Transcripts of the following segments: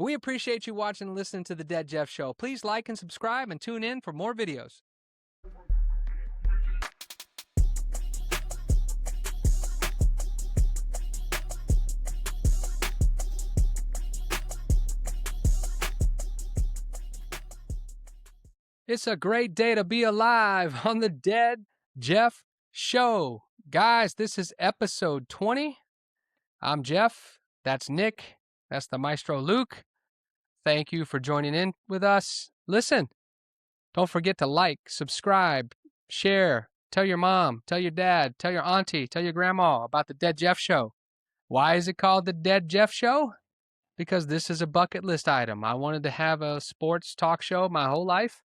We appreciate you watching and listening to The Dead Jeff Show. Please like and subscribe and tune in for more videos. It's a great day to be alive on The Dead Jeff Show. Guys, this is episode 20. I'm Jeff. That's Nick. That's the maestro Luke. Thank you for joining in with us. Listen, don't forget to like, subscribe, share, tell your mom, tell your dad, tell your auntie, tell your grandma about The Dead Jeff Show. Why is it called The Dead Jeff Show? Because this is a bucket list item. I wanted to have a sports talk show my whole life.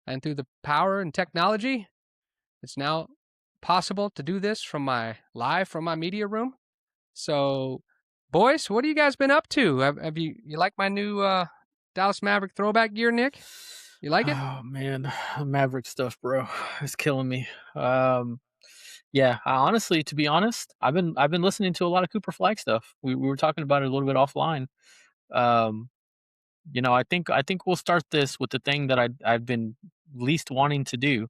And through the power and technology, it's now possible to do this live from my media room. So, boys, what have you guys been up to? Have you like my new Dallas Maverick throwback gear, Nick? You like it? Oh man, Maverick stuff, bro, it's killing me. Yeah, honestly, to be honest, I've been listening to a lot of Cooper Flagg stuff. We were talking about it a little bit offline. I think we'll start this with the thing that I've been least wanting to do.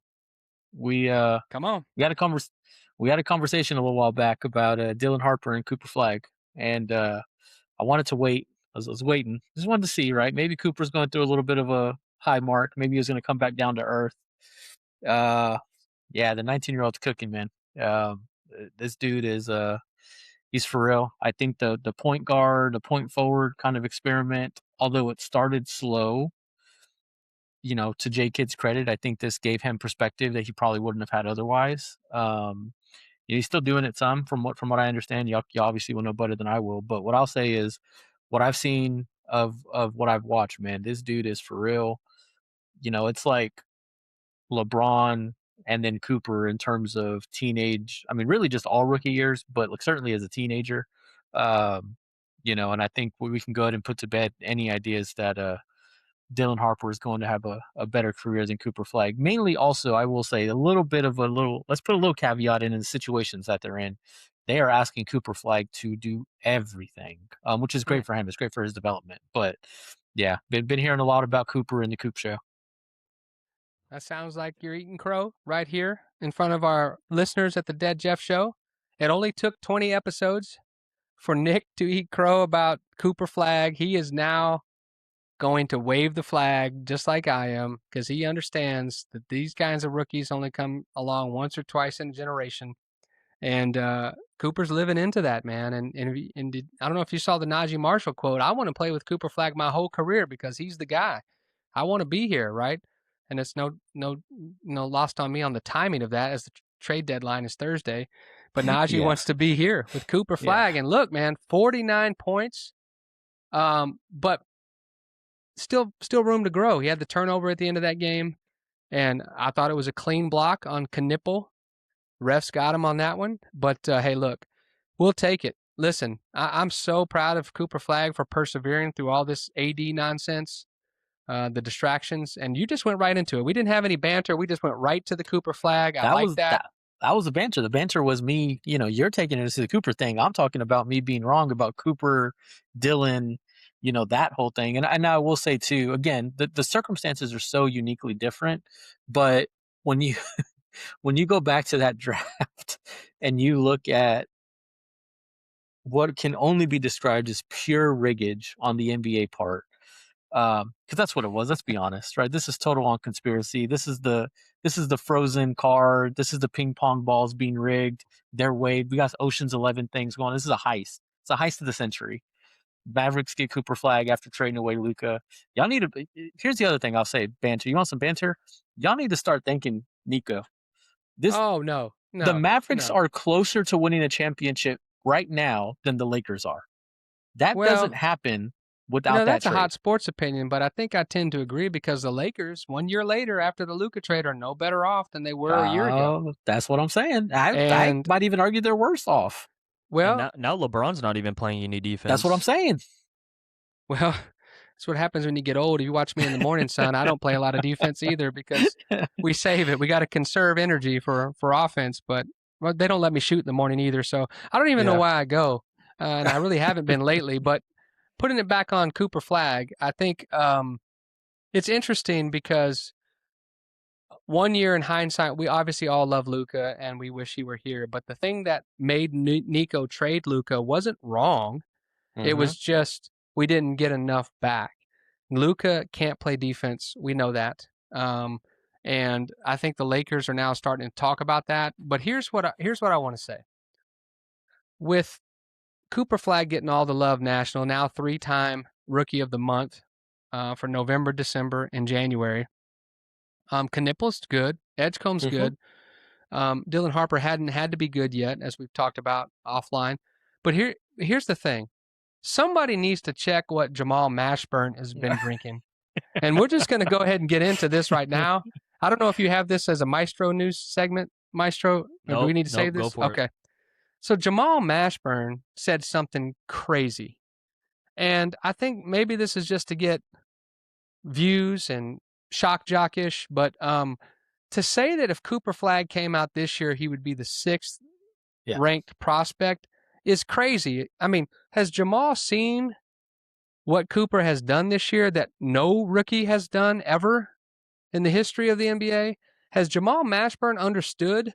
We Come on. we had a conversation a little while back about Dylan Harper and Cooper Flagg, and I wanted to wait. I was waiting, just wanted to see, right? Maybe Cooper's going through a little bit of a high mark. Maybe he's going to come back down to earth. Yeah, the 19-year-old's cooking, man. This dude is he's for real. I think the point guard, the point forward kind of experiment, although it started slow, to J Kidd's credit, I think this gave him perspective that he probably wouldn't have had otherwise. He's still doing it some from what I understand. You obviously will know better than I will, but what I'll say is what I've seen of what I've watched, man, this dude is for real. It's like LeBron and then Cooper in terms of teenage. I mean, really just all rookie years, but like certainly as a teenager. And I think we can go ahead and put to bed any ideas that Dylan Harper is going to have a better career than Cooper Flagg. Mainly also, I will say let's put a little caveat in the situations that they're in. They are asking Cooper Flagg to do everything, which is great for him. It's great for his development. But yeah, been hearing a lot about Cooper in the Coop Show. That sounds like you're eating crow right here in front of our listeners at the Dead Jeff Show. It only took 20 episodes for Nick to eat crow about Cooper Flagg. He is now going to wave the flag just like I am because he understands that these kinds of rookies only come along once or twice in a generation. And Cooper's living into that, man. And I don't know if you saw the Najee Marshall quote. I want to play with Cooper Flagg my whole career because he's the guy. I want to be here, right? And it's no lost on me on the timing of that as the trade deadline is Thursday. But Najee wants to be here with Cooper Flagg. And look, man, 49 points. But still room to grow. He had the turnover at the end of that game. And I thought it was a clean block on Knipple. Refs got him on that one. But, hey, look, we'll take it. Listen, I'm so proud of Cooper Flagg for persevering through all this AD nonsense, the distractions, and you just went right into it. We didn't have any banter. We just went right to the Cooper Flagg. I like that. That was the banter. The banter was me, you're taking it as the Cooper thing. I'm talking about me being wrong about Cooper, Dylan, that whole thing. And I will say, too, again, the circumstances are so uniquely different. But when you when you go back to that draft and you look at what can only be described as pure riggage on the NBA part, because that's what it was. Let's be honest, right? This is total on conspiracy. This is the frozen card. This is the ping pong balls being rigged. They're weighed. We got Ocean's 11 things going. This is a heist. It's a heist of the century. Mavericks get Cooper Flagg after trading away Luka. Y'all need to. Here's the other thing I'll say. Banter. You want some banter? Y'all need to start thanking Nico. No. The Mavericks are closer to winning a championship right now than the Lakers are. That doesn't happen without that that's trade. a hot sports opinion, but I think I tend to agree because the Lakers, 1 year later after the Luka trade, are no better off than they were a year ago. That's what I'm saying. I might even argue they're worse off. Well, now LeBron's not even playing any defense. That's what I'm saying. Well, that's what happens when you get old. If you watch me in the morning, son, I don't play a lot of defense either because we save it. We got to conserve energy for offense, but they don't let me shoot in the morning either. So I don't even know why I go, and I really haven't been lately. But putting it back on Cooper Flagg, I think it's interesting because 1 year in hindsight, we obviously all love Luka and we wish he were here. But the thing that made Nico trade Luka wasn't wrong. It was just we didn't get enough back. Luka can't play defense. We know that. And I think the Lakers are now starting to talk about that. But here's what I want to say. With Cooper Flagg getting all the love national, now 3-time Rookie of the Month for November, December, and January. Knippel's good. Edgecombe's good. Dylan Harper hadn't had to be good yet, as we've talked about offline. But here's the thing. Somebody needs to check what Jamal Mashburn has been drinking. And we're just going to go ahead and get into this right now. I don't know if you have this as a Maestro news segment, Maestro, or do we need to save this? Go for okay. it. So Jamal Mashburn said something crazy. And I think maybe this is just to get views and shock jockish, but to say that if Cooper Flagg came out this year, he would be the 6th ranked prospect is crazy. I mean, has Jamal seen what Cooper has done this year that no rookie has done ever in the history of the NBA? Has Jamal Mashburn understood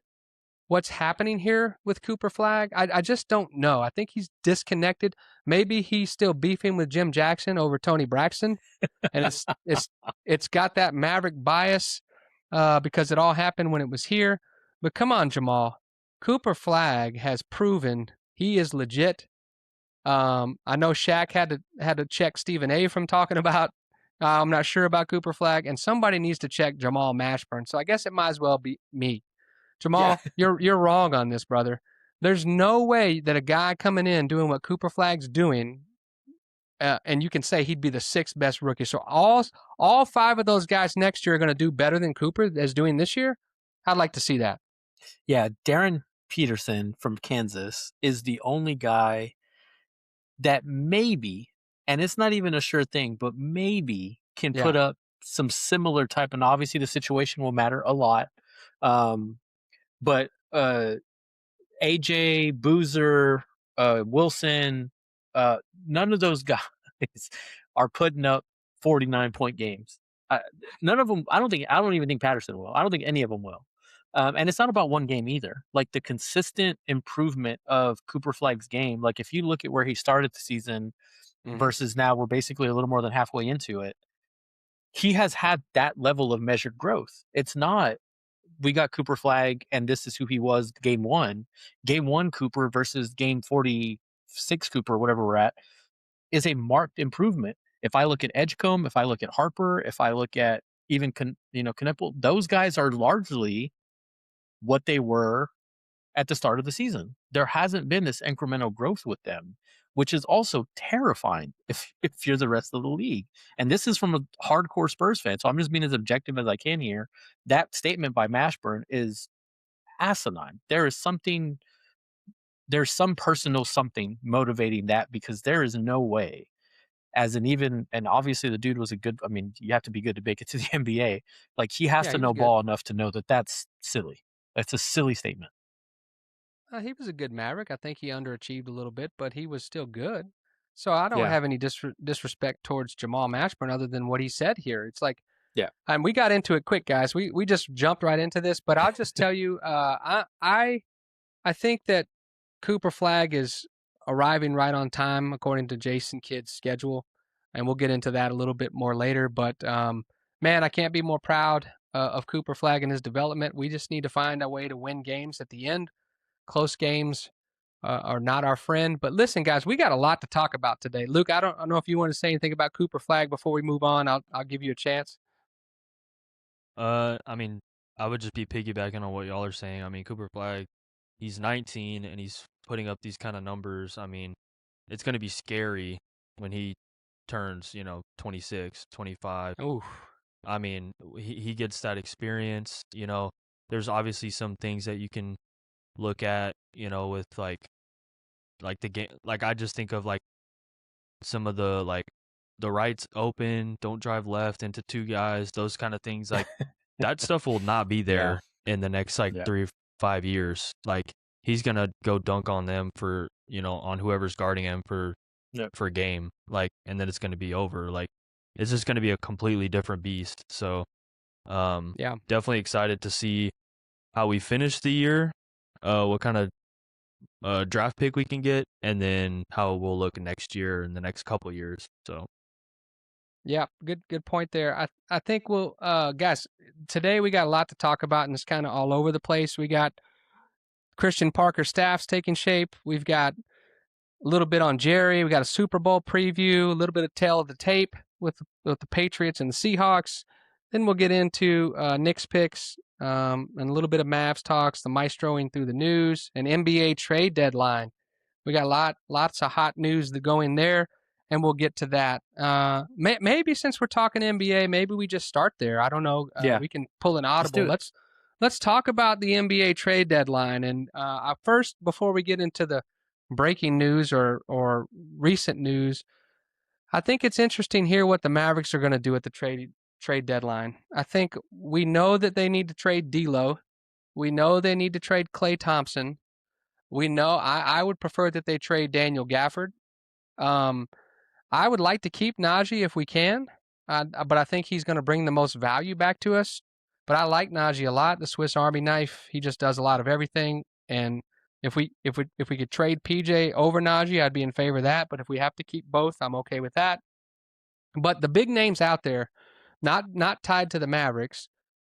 what's happening here with Cooper Flagg? I just don't know. I think he's disconnected. Maybe he's still beefing with Jim Jackson over Tony Braxton, and it's got that Maverick bias because it all happened when it was here. But come on, Jamal. Cooper Flagg has proven he is legit. I know Shaq had to check Stephen A. from talking about. I'm not sure about Cooper Flagg, and somebody needs to check Jamal Mashburn. So I guess it might as well be me. Jamal, you're wrong on this, brother. There's no way that a guy coming in doing what Cooper Flagg's doing, and you can say he'd be the 6th best rookie. So all 5 of those guys next year are going to do better than Cooper is doing this year. I'd like to see that. Yeah, Darren Peterson from Kansas is the only guy that maybe, and it's not even a sure thing, but maybe can put up some similar type. And obviously the situation will matter a lot. But AJ, Boozer, Wilson, none of those guys are putting up 49-point games. None of them. I don't even think Patterson will. I don't think any of them will. And it's not about one game either. Like the consistent improvement of Cooper Flagg's game. Like if you look at where he started the season versus now, we're basically a little more than halfway into it. He has had that level of measured growth. It's not, we got Cooper Flagg and this is who he was game 1. Game 1 Cooper versus game 46 Cooper, whatever we're at, is a marked improvement. If I look at Edgecombe, if I look at Harper, if I look at even Knippel, those guys are largely what they were at the start of the season. There hasn't been this incremental growth with them, which is also terrifying if you're the rest of the league. And this is from a hardcore Spurs fan, so I'm just being as objective as I can here. That statement by Mashburn is asinine. There's some personal something motivating that, because there is no way, and obviously the dude was you have to be good to make it to the NBA. Like he has to know ball enough to know that that's silly. That's a silly statement. He was a good Maverick. I think he underachieved a little bit, but he was still good. So I don't have any disrespect towards Jamal Mashburn other than what he said here. It's like, and we got into it quick, guys. We just jumped right into this, but I'll just tell you, I think that Cooper Flagg is arriving right on time according to Jason Kidd's schedule, and we'll get into that a little bit more later. But man, I can't be more proud of Cooper Flagg and his development. We just need to find a way to win games at the end. Close games are not our friend. But listen, guys, we got a lot to talk about today. Luke, I don't know if you want to say anything about Cooper Flagg before we move on. I'll give you a chance. I would just be piggybacking on what y'all are saying. I mean, Cooper Flagg, he's 19 and he's putting up these kind of numbers. I mean, it's going to be scary when he turns, 26, 25. Oof. I mean, he gets that experience. There's obviously some things that you can look at, with like the game. Like I just think of like some of the rights open, don't drive left into 2 guys, those kind of things. Like that stuff will not be there in the next 3 or 5 years. Like he's gonna go dunk on them for on whoever's guarding him for for a game, like, and then it's going to be over. Like, it's just going to be a completely different beast. So, Yeah. definitely excited to see how we finish the year, what kind of draft pick we can get, and then how we'll look next year and the next couple years. So, Yeah, good point there. I think we'll guys, today we got a lot to talk about and it's kind of all over the place. We got Christian Parker staffs taking shape. We've got a little bit on Jerry. We got a Super Bowl preview, a little bit of tail of the tape with the Patriots and the Seahawks. Then we'll get into Knicks picks and a little bit of Mavs talks, the maestroing through the news, and NBA trade deadline. We got lots of hot news to go in there, and we'll get to that. Maybe since we're talking NBA, maybe we just start there. I don't know. Yeah. We can pull an Let's do audible. it. Let's talk about the NBA trade deadline. And first, before we get into the breaking news or recent news, I think it's interesting here what the Mavericks are going to do at the trade deadline. I think we know that they need to trade D'Lo. We know they need to trade Klay Thompson. We know I would prefer that they trade Daniel Gafford. I would like to keep Najee if we can, but I think he's going to bring the most value back to us. But I like Najee a lot, the Swiss Army knife. He just does a lot of everything. And if we could trade PJ over Najee, I'd be in favor of that. But if we have to keep both, I'm okay with that. But the big names out there, not tied to the Mavericks,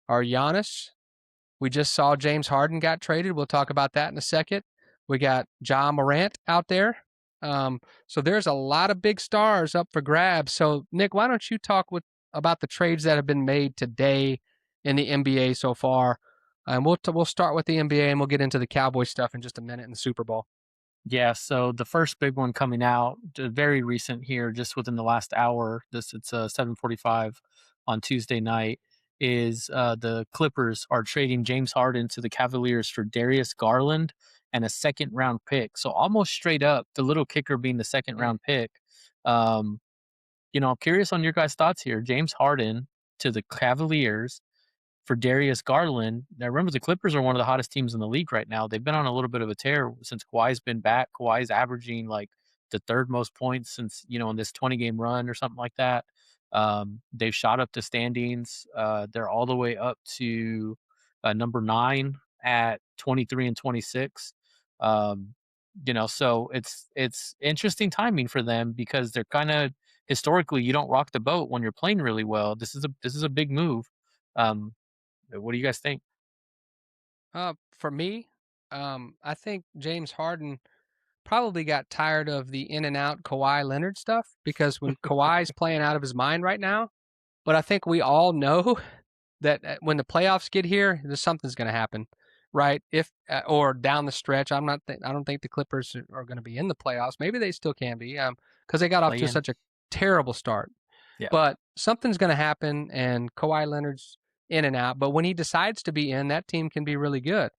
are Giannis. We just saw James Harden got traded. We'll talk about that in a second. We got Ja Morant out there. So there's a lot of big stars up for grabs. So Nick, why don't you talk about the trades that have been made today in the NBA so far? And we'll start with the NBA and we'll get into the Cowboys stuff in just a minute in the Super Bowl. Yeah, so the first big one coming out, very recent here, just within the last hour. It's 7:45 on Tuesday night. Is the Clippers are trading James Harden to the Cavaliers for Darius Garland and a second round pick. So almost straight up, the little kicker being the second round pick. I'm curious on your guys' thoughts here. James Harden to the Cavaliers for Darius Garland. Now, remember, the Clippers are one of the hottest teams in the league right now. They've been on a little bit of a tear since Kawhi's been back. Kawhi's averaging like the third most points since, in this 20-game run or something like that. They've shot up the standings. They're all the way up to number 9 at 23 and 26. So it's interesting timing for them because they're kind of historically, you don't rock the boat when you're playing really well. This is a big move. What do you guys think? For me, I think James Harden probably got tired of the in and out Kawhi Leonard stuff because when Kawhi's playing out of his mind right now, but I think we all know that when the playoffs get here, there's something's going to happen, right? If or down the stretch, I don't think the Clippers are going to be in the playoffs. Maybe they still can be, because they got off to such a terrible start. Yeah. But something's going to happen, and Kawhi Leonard's in and out. But when he decides to be in, that team can be really good.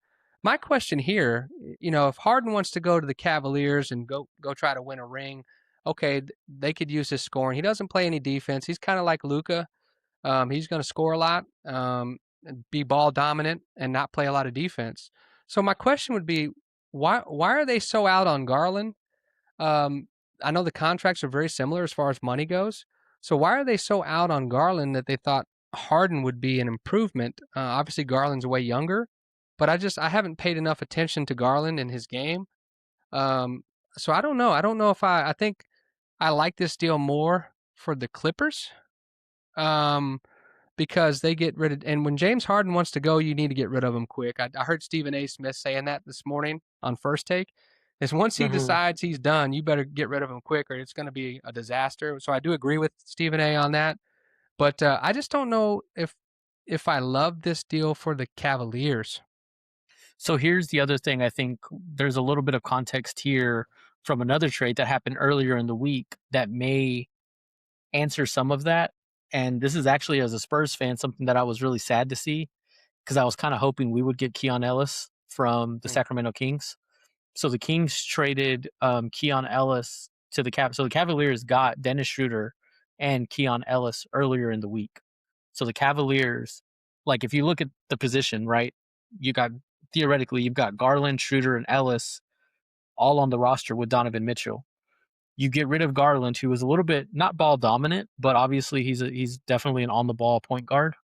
My question here, if Harden wants to go to the Cavaliers and go try to win a ring, okay, they could use his scoring. He doesn't play any defense. He's kind of like Luka. He's going to score a lot, be ball dominant, and not play a lot of defense. So my question would be, why are they so out on Garland? I know the contracts are very similar as far as money goes. So why are they so out on Garland that they thought Harden would be an improvement? Obviously, Garland's way younger, but I haven't paid enough attention to Garland in his game. So I don't know. I don't know if I think I like this deal more for the Clippers. Because they get rid of, and when James Harden wants to go, you need to get rid of him quick. I heard Stephen A. Smith saying that this morning on First Take. Is once he decides he's done, you better get rid of him quick, or it's going to be a disaster. So I do agree with Stephen A. on that, but I just don't know if I love this deal for the Cavaliers. So here's the other thing. I think there's a little bit of context here from another trade that happened earlier in the week that may answer some of that. And this is actually, as a Spurs fan, something that I was really sad to see because I was kind of hoping we would get Keon Ellis from the Sacramento Kings. So the Kings traded Keon Ellis to the Cap. So the Cavaliers got Dennis Schroeder and Keon Ellis earlier in the week. So the Cavaliers, like if you look at the position, right, you've got Garland, Schroeder, and Ellis all on the roster with Donovan Mitchell. You get rid of Garland, who was a little bit not ball dominant, but obviously he's definitely an on the ball point guard.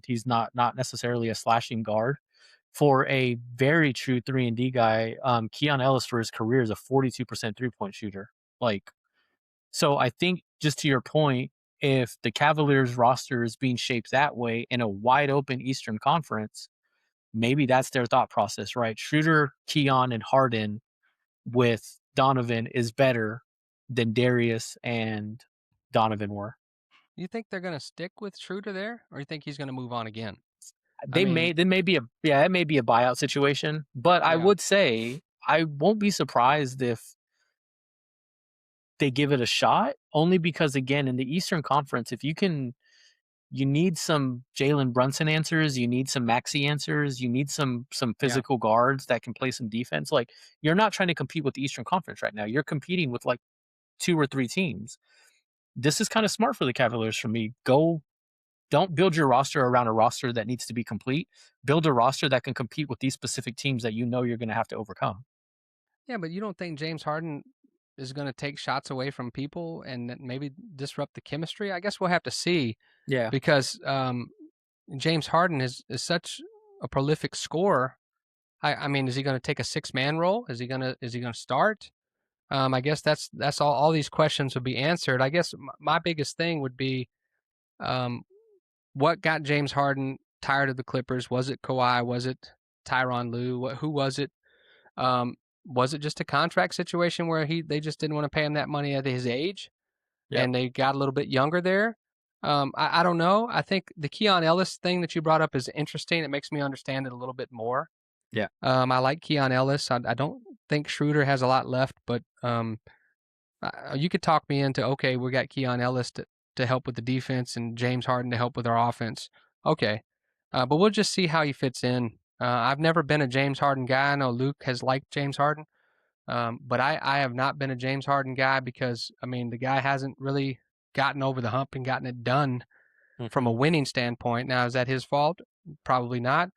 He's not necessarily a slashing guard. For a very true 3-and-D guy, Keon Ellis for his career is a 42% 3-point shooter. Like, so I think, just to your point, if the Cavaliers roster is being shaped that way in a wide open Eastern Conference, maybe that's their thought process, right? Schroeder, Keon, and Harden with Donovan is better than Darius and Donovan were. You think they're going to stick with Schroeder there, or you think he's going to move on again? It may be a buyout situation, but I would say I won't be surprised if they give it a shot, only because, again, in the Eastern Conference, if you need some Jalen Brunson answers, you need some Maxey answers, you need some physical guards that can play some defense. Like, you're not trying to compete with the Eastern Conference right now. You're competing with like 2 or 3 teams. This is kind of smart for the Cavaliers for me. Don't build your roster around a roster that needs to be complete. Build a roster that can compete with these specific teams that you're going to have to overcome. Yeah, but you don't think James Harden is going to take shots away from people and maybe disrupt the chemistry? I guess we'll have to see. Yeah. Because James Harden is such a prolific scorer. I mean, is he going to take a 6-man role? Is he going to start? I guess that's all these questions would be answered. I guess my biggest thing would be, what got James Harden tired of the Clippers? Was it Kawhi? Was it Tyronn Lue? Who was it? Was it just a contract situation where they just didn't want to pay him that money at his age, and they got a little bit younger there? I don't know. I think the Keon Ellis thing that you brought up is interesting. It makes me understand it a little bit more. Yeah. I like Keon Ellis. I don't think Schroeder has a lot left, but you could talk me into, okay, we got Keon Ellis to help with the defense and James Harden to help with our offense. Okay. But we'll just see how he fits in. I've never been a James Harden guy. I know Luke has liked James Harden. But I have not been a James Harden guy because, I mean, the guy hasn't really gotten over the hump and gotten it done from a winning standpoint. Now, is that his fault? Probably not.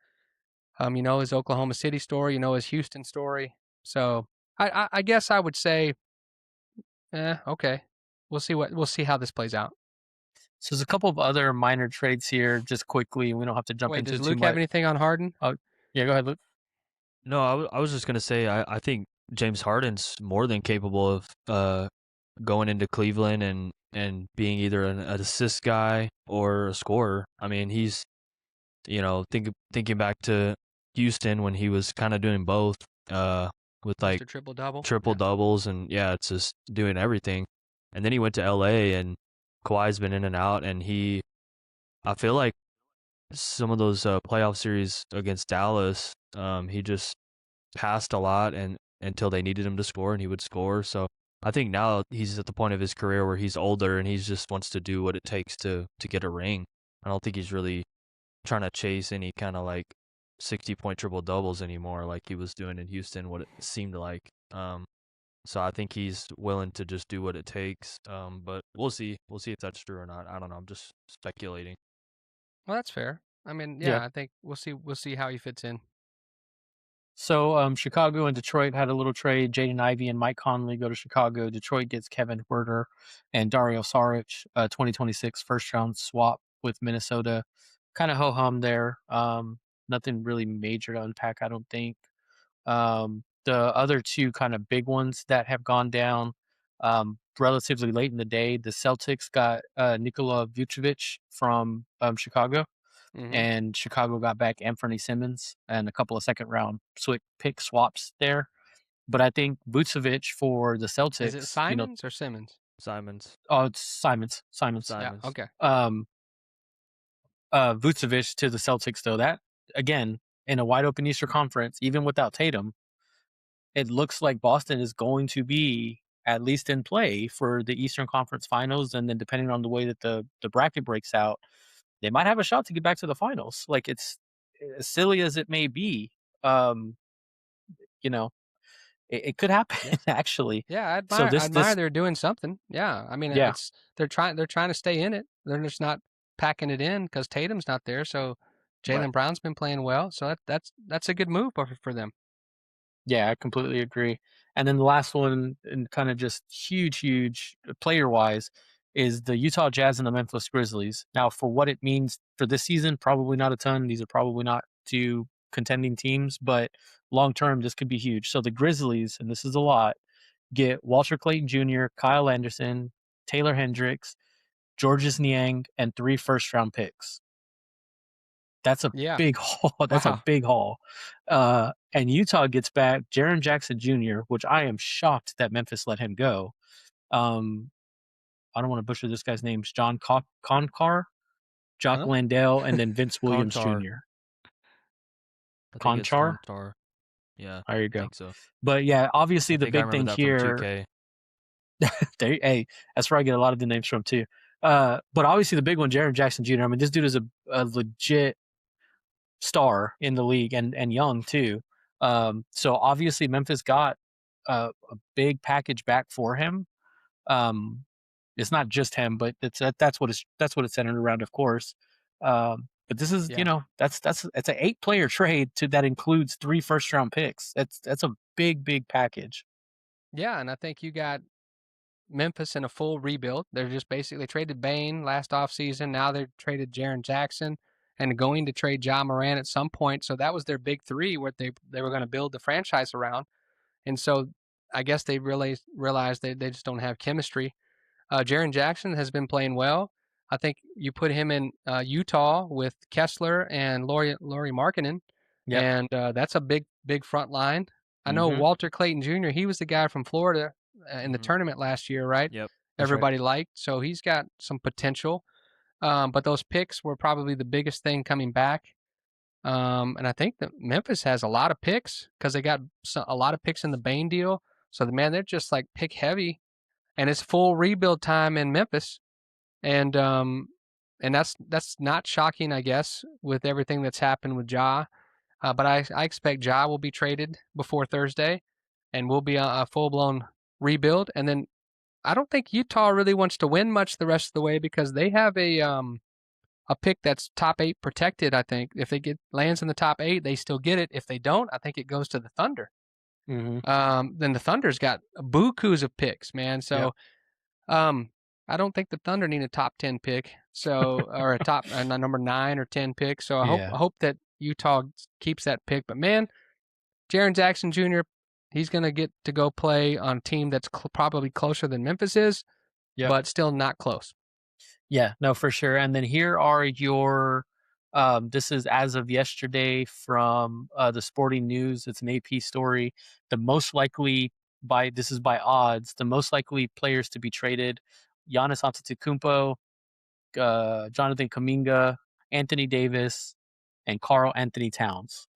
You know his Oklahoma City story, you know his Houston story. So I guess I would say, okay. We'll see how this plays out. So there's a couple of other minor trades here, just quickly. We don't have to jump into does too Luke much. have anything on Harden? Yeah, go ahead, Luke. No, I was just gonna say I think James Harden's more than capable of going into Cleveland and being either an assist guy or a scorer. I mean, he's, you know, thinking back to Houston when he was kind of doing both, with like triple double, doubles, and it's just doing everything. And then he went to LA, and Kawhi's been in and out, and I feel like some of those playoff series against Dallas, he just passed a lot, and until they needed him to score, and he would score. So I think now he's at the point of his career where he's older and he just wants to do what it takes to get a ring. I don't think he's really trying to chase any kind of like 60-point triple doubles anymore, like he was doing in Houston, what it seemed like. So I think he's willing to just do what it takes. But we'll see if that's true or not. I don't know. I'm just speculating. Well, that's fair. I mean, I think we'll see how he fits in. So Chicago and Detroit had a little trade. Jaden Ivey and Mike Conley go to Chicago. Detroit gets Kevin Huerter and Dario Saric, 2026 first-round swap with Minnesota. Kind of ho-hum there. Nothing really major to unpack, I don't think. The other two kind of big ones that have gone down relatively late in the day, the Celtics got Nikola Vucevic from Chicago. Mm-hmm. And Chicago got back Anthony Simmons and a couple of second-round pick swaps there. But I think Vucevic for the Celtics. Is it Simons or Simmons? Simons. Oh, it's Simons. Yeah, okay. Vucevic to the Celtics, though, that, again, in a wide-open Eastern Conference, even without Tatum, it looks like Boston is going to be at least in play for the Eastern Conference Finals. And then depending on the way that the bracket breaks out, they might have a shot to get back to the finals. Like, it's as silly as it may be, it could happen actually. Yeah, I admire they're doing something. Yeah, I mean, they're trying to stay in it. They're just not packing it in because Tatum's not there. So Jaylen Brown's been playing well. So that's a good move for them. Yeah, I completely agree. And then the last one, and kind of just huge player-wise, is the Utah Jazz and the Memphis Grizzlies. Now, for what it means for this season, probably not a ton. These are probably not two contending teams, but long-term, this could be huge. So the Grizzlies, and this is a lot, get Walter Clayton Jr., Kyle Anderson, Taylor Hendricks, Georges Niang, and 3 first-round picks. That's a Yeah. big haul. That's a Wow. big haul. And Utah gets back Jaren Jackson Jr., which I am shocked that Memphis let him go. I don't want to butcher this guy's names. John Concar, Jock Huh? Landale, and then Vince Williams Conchar. Jr. I think it's Conchar? Conchar. Yeah, There you I go. think so. But yeah, obviously I the think I big remember thing that here. from 2K. Hey, that's where I get a lot of the names from too. But obviously the big one, Jaren Jackson Jr. I mean, this dude is a legit star in the league and young too. So obviously Memphis got a big package back for him. It's not just him, but that's what it's centered around, of course. But this is, Yeah. it's an 8-player trade that includes 3 first-round picks. That's a big package. Yeah, and I think you got Memphis in a full rebuild. They're just basically traded Bane last offseason. Now they've traded Jaren Jackson and going to trade Ja Morant at some point. So that was their big three, what they were going to build the franchise around. And so I guess they really realized they just don't have chemistry. Jaren Jackson has been playing well. I think you put him in Utah with Kessler and Laurie Markkinen, Yep. and that's a big front line. I know Mhm. Walter Clayton Jr. He was the guy from Florida in the Mhm. tournament last year, right? Yep. That's right. Everybody liked, so he's got some potential. But those picks were probably the biggest thing coming back. And I think that Memphis has a lot of picks because they got a lot of picks in the Bane deal. So man, they're just like pick heavy, and it's full rebuild time in Memphis. And that's not shocking, I guess, with everything that's happened with Ja. But I expect Ja will be traded before Thursday, and we'll be a full blown rebuild. And then I don't think Utah really wants to win much the rest of the way because they have a pick that's top 8 protected. I think if they get lands in the top 8, they still get it. If they don't, I think it goes to the Thunder. Mhm. Then the Thunder's got bukus of picks, man. So I don't think the Thunder need a top 10 pick, so or a number 9 or 10 pick. So I Yeah. hope that Utah keeps that pick. But man, Jaren Jackson Jr. He's gonna get to go play on a team that's probably closer than Memphis is, Yep. but still not close. Yeah, no, for sure. And then here are your this is as of yesterday from the Sporting News. It's an AP story. The most likely this is by odds, the most likely players to be traded: Giannis Antetokounmpo, Jonathan Kuminga, Anthony Davis, and Karl Anthony Towns.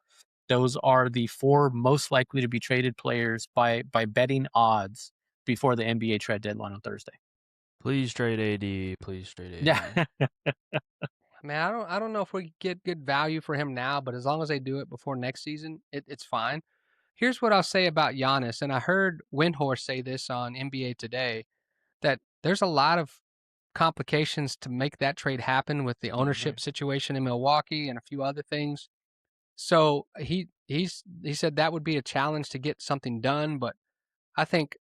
Those are the 4 most likely to be traded players by betting odds before the NBA trade deadline on Thursday. Please trade AD. Please trade AD. Yeah. Man, I don't know if we get good value for him now, but as long as they do it before next season, it's fine. Here's what I'll say about Giannis, and I heard Windhorse say this on NBA Today, that there's a lot of complications to make that trade happen with the ownership situation in Milwaukee and a few other things. So he said that would be a challenge to get something done, but I think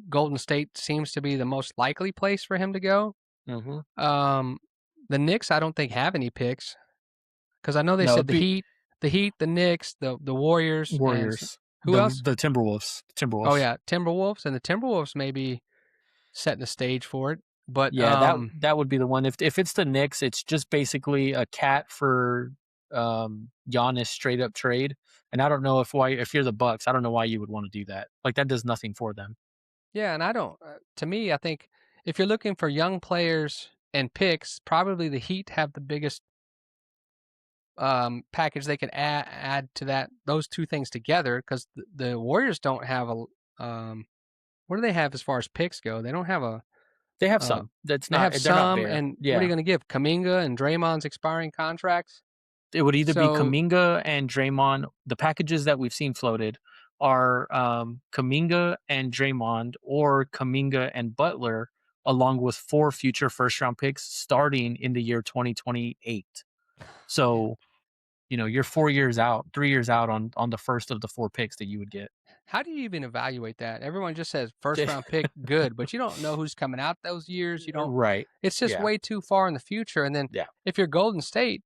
Golden State seems to be the most likely place for him to go. Mm-hmm. The Knicks, I don't think have any picks because I know they No, said it'd be the Heat, the Knicks, the Warriors, and Warriors. who else? The Timberwolves. Oh yeah, Timberwolves, and the Timberwolves may be setting the stage for it. But Yeah, that would be the one. If it's the Knicks, it's just basically a cat for Giannis straight up trade. And I don't know if you're the Bucks, I don't know why you would want to do that. Like that does nothing for them. yeah, and I don't. To me, I think if you're looking for young players and picks, probably the Heat have the biggest package they could add to those two things together because the Warriors don't have a what do they have as far as picks go? They don't have a They have some. they They're have not some, bare. and what are Yeah. you going to give Kuminga and Draymond's expiring contracts? It would either be So Kuminga and Draymond. The packages that we've seen floated are Kuminga and Draymond, or Kuminga and Butler, along with 4 future first round picks starting in the year 2028. So, you're 4 years out, 3 years out on the first of the 4 picks that you would get. How do you even evaluate that? Everyone just says first round pick, good, but you don't know who's coming out those years. You don't. Right. It's just Yeah. way too far in the future. And then Yeah. if you're Golden State,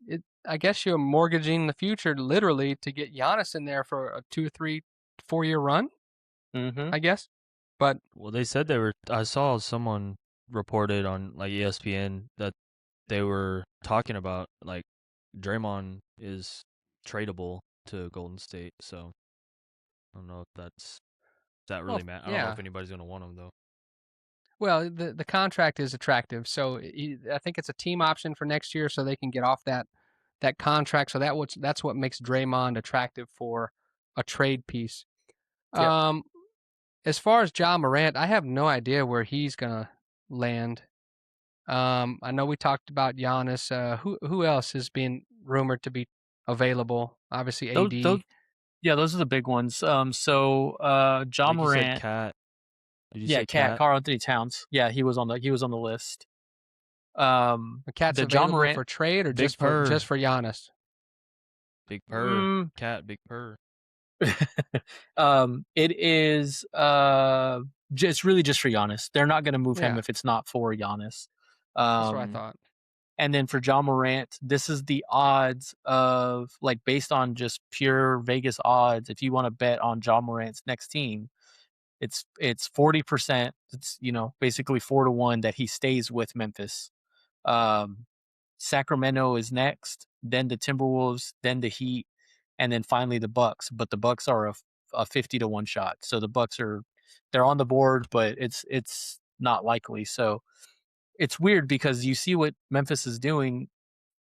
I guess you're mortgaging the future literally to get Giannis in there for a 2, 3, 4-year run. Mm-hmm. I guess. But Well, they said they were. I saw someone reported on like ESPN that they were talking about like Draymond is tradable to Golden State. So I don't know if that really matters. I don't know yeah. if anybody's gonna want him though. Well, the contract is attractive, so I think it's a team option for next year, so they can get off that contract. So that's what makes Draymond attractive for a trade piece. Yep. As far as Ja Morant, I have no idea where he's gonna land. I know we talked about Giannis. Who else is being rumored to be available? Obviously, AD. Those are the big ones. So I Ja think you said Morant. Cat. Did you Yeah, say Cat, Karl Anthony Towns. Yeah, he was on the list. The Cat's The Ja available Morant. for trade or Big just Purr. for Giannis? Big Purr. Cat, Big Purr. It is just really just for Giannis. They're not going to move him Yeah. if it's not for Giannis. That's what I thought. And then for Ja Morant, this is the odds of like based on just pure Vegas odds. If you want to bet on Ja Morant's next team, it's 40%. It's basically 4-1 that he stays with Memphis. Sacramento is next, then the Timberwolves, then the Heat, and then finally the Bucks. But the Bucks are a 50-1 shot, so the Bucks they're on the board, but it's not likely. So it's weird because you see what Memphis is doing,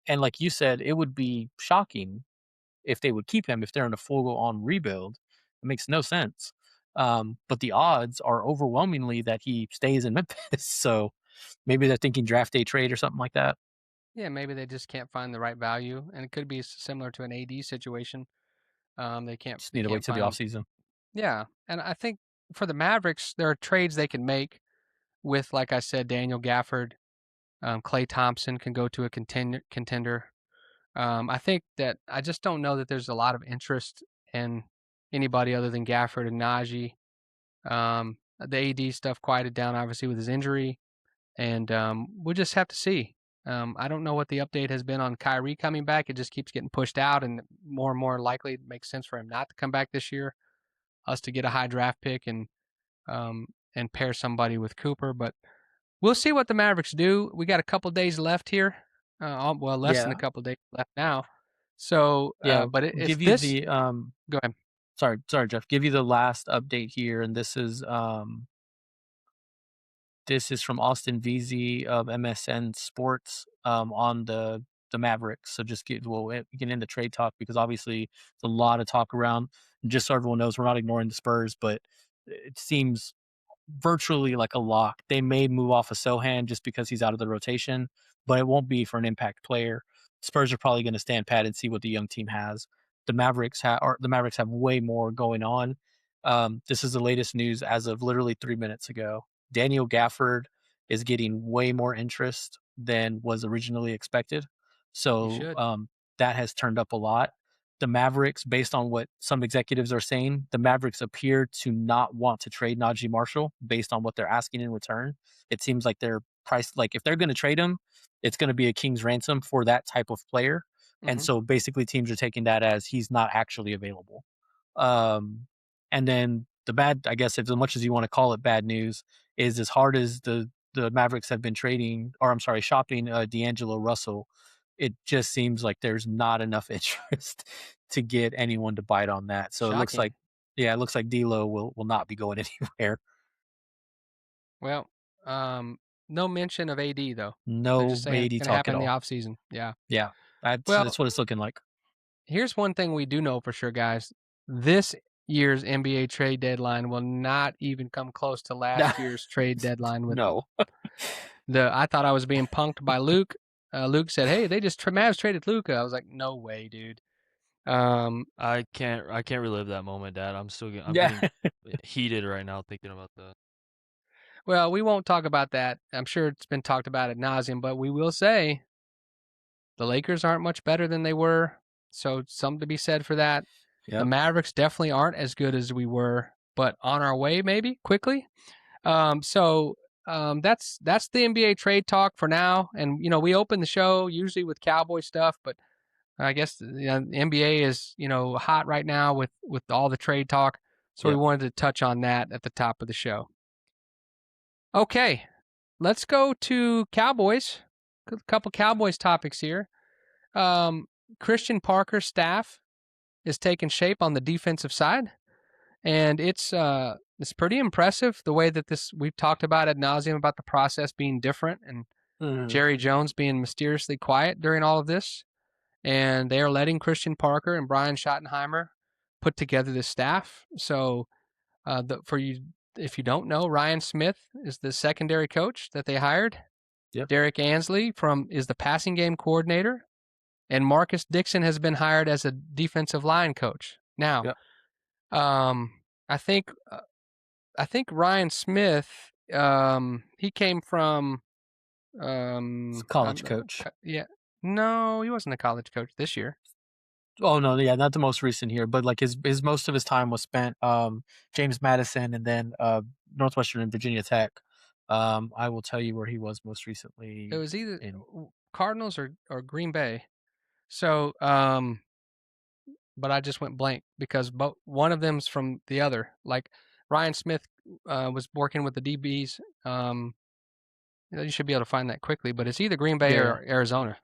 and like you said, it would be shocking if they would keep him if they're in a full-on rebuild. It makes no sense. But the odds are overwhelmingly that he stays in Memphis. So maybe they're thinking draft day trade or something like that. Yeah, maybe they just can't find the right value, and it could be similar to an AD situation. They can't Just need to wait till the find. offseason. Yeah, and I think for the Mavericks, there are trades they can make with, like I said, Daniel Gafford, Klay Thompson can go to a contender. I think that I just don't know that there's a lot of interest in anybody other than Gafford and Najee. The AD stuff quieted down obviously with his injury, and we'll just have to see. I don't know what the update has been on Kyrie coming back. It just keeps getting pushed out, and more likely it makes sense for him not to come back this year. Us to get a high draft pick and pair somebody with Cooper, but we'll see what the Mavericks do. We got a couple days left here. Less than a couple days left now. So, but it's give you this. the Go ahead. Sorry, Jeff. Give you the last update here, and this is from Austin Veazey of MSN Sports on the Mavericks. So we'll get into trade talk because obviously there's a lot of talk around. Just so everyone knows, we're not ignoring the Spurs, but it seems virtually like a lock. They may move off of Sohan just because he's out of the rotation, but it won't be for an impact player. Spurs are probably going to stand pat and see what the young team has. The Mavericks have way more going on. This is the latest news as of literally 3 minutes ago. Daniel Gafford is getting way more interest than was originally expected. So that has turned up a lot. The Mavericks, based on what some executives are saying, the Mavericks appear to not want to trade Najee Marshall based on what they're asking in return. It seems like they're priced like if they're going to trade him, it's going to be a king's ransom for that type of player. And so basically teams are taking that as he's not actually available. And then the bad, I guess, if as much as you want to call it bad news, is as hard as the Mavericks have been shopping D'Angelo Russell, it just seems like there's not enough interest to get anyone to bite on that. So Shocking. it looks like D'Lo will not be going anywhere. Well, no mention of AD though. No They're just saying AD it's going to talk happen at in the all. offseason. Yeah. Yeah, Well, that's what it's looking like. Here's one thing we do know for sure, guys. This year's NBA trade deadline will not even come close to last year's trade deadline. No. I thought I was being punked by Luke. Luke said, "Hey, Mavs traded Luka." I was like, "No way, dude." I can't relive that moment, Dad. I'm getting heated right now thinking about that. Well, we won't talk about that. I'm sure it's been talked about ad nauseum, but we will say the Lakers aren't much better than they were So something to be said for that. The Yep. Mavericks definitely aren't as good as we were, but on our way maybe quickly. That's the NBA trade talk for now. And we open the show usually with Cowboy stuff, but I guess the NBA is hot right now with all the trade talk. So we Yep. wanted to touch on that at the top of the show. Okay, let's go to Cowboys. A couple Cowboys topics here. Christian Parker's staff is taking shape on the defensive side, and it's pretty impressive the way that we've talked about ad nauseum about the process being different and Jerry Jones being mysteriously quiet during all of this, and they are letting Christian Parker and Brian Schottenheimer put together this staff. So, if you don't know, Ryan Smith is the secondary coach that they hired. Yep. Derek Ansley is the passing game coordinator, and Marcus Dixon has been hired as a defensive line coach. Now, Yep. I think Ryan Smith, he came from college coach. Yeah, no, he wasn't a college coach this year. Oh no, yeah, not the most recent here, but like his most of his time was spent James Madison and then Northwestern and Virginia Tech. I will tell you where he was most recently. It was either Cardinals or Green Bay. So, but I just went blank because one of them's from the other. Like Ryan Smith was working with the DBs. You should be able to find that quickly, but it's either Green Bay or Arizona.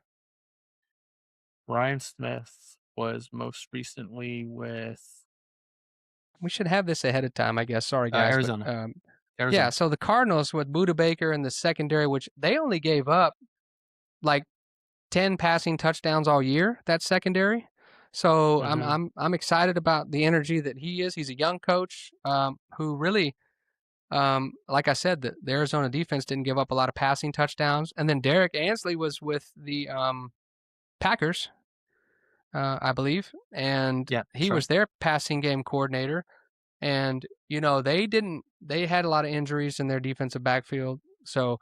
Ryan Smith was most recently with. We should have this ahead of time, I guess. Sorry, guys. Arizona. But, Arizona. Yeah, so the Cardinals with Buda Baker in the secondary, which they only gave up like 10 passing touchdowns all year, that secondary. So I'm excited about the energy that he is. He's a young coach who really, like I said, the Arizona defense didn't give up a lot of passing touchdowns. And then Derek Ansley was with the Packers, I believe, and he was their passing game coordinator. And they had a lot of injuries in their defensive backfield. So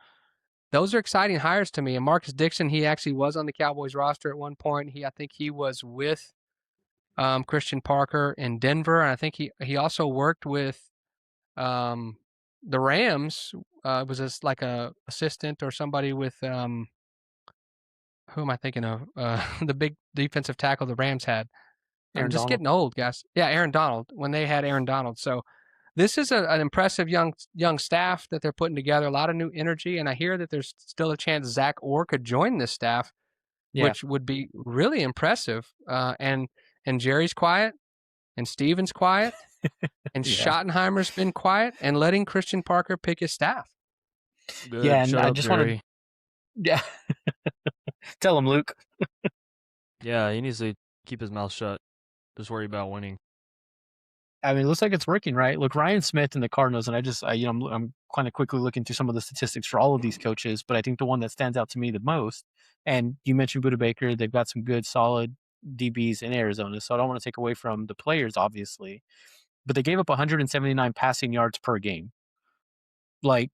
those are exciting hires to me. And Marcus Dixon, he actually was on the Cowboys roster at one point. I think he was with Christian Parker in Denver, and I think he also worked with the Rams. Was this like a assistant or somebody with who am I thinking of? The big defensive tackle the Rams had. I'm just getting old, guys. Yeah, Aaron Donald, when they had Aaron Donald. So this is an impressive young staff that they're putting together, a lot of new energy, and I hear that there's still a chance Zach Orr could join this staff, which would be really impressive. And Jerry's quiet, and Steven's quiet, and Schottenheimer's been quiet, and letting Christian Parker pick his staff. Good. Yeah, and Shut I up, just Jerry. want to. Yeah. Tell him, Luke. Yeah, he needs to keep his mouth shut. Just worry about winning. I mean, it looks like it's working, right? Look, Ryan Smith and the Cardinals, and I'm kind of quickly looking through some of the statistics for all of these coaches, but I think the one that stands out to me the most, and you mentioned Buda Baker, they've got some good, solid DBs in Arizona, so I don't want to take away from the players, obviously, but they gave up 179 passing yards per game. Like,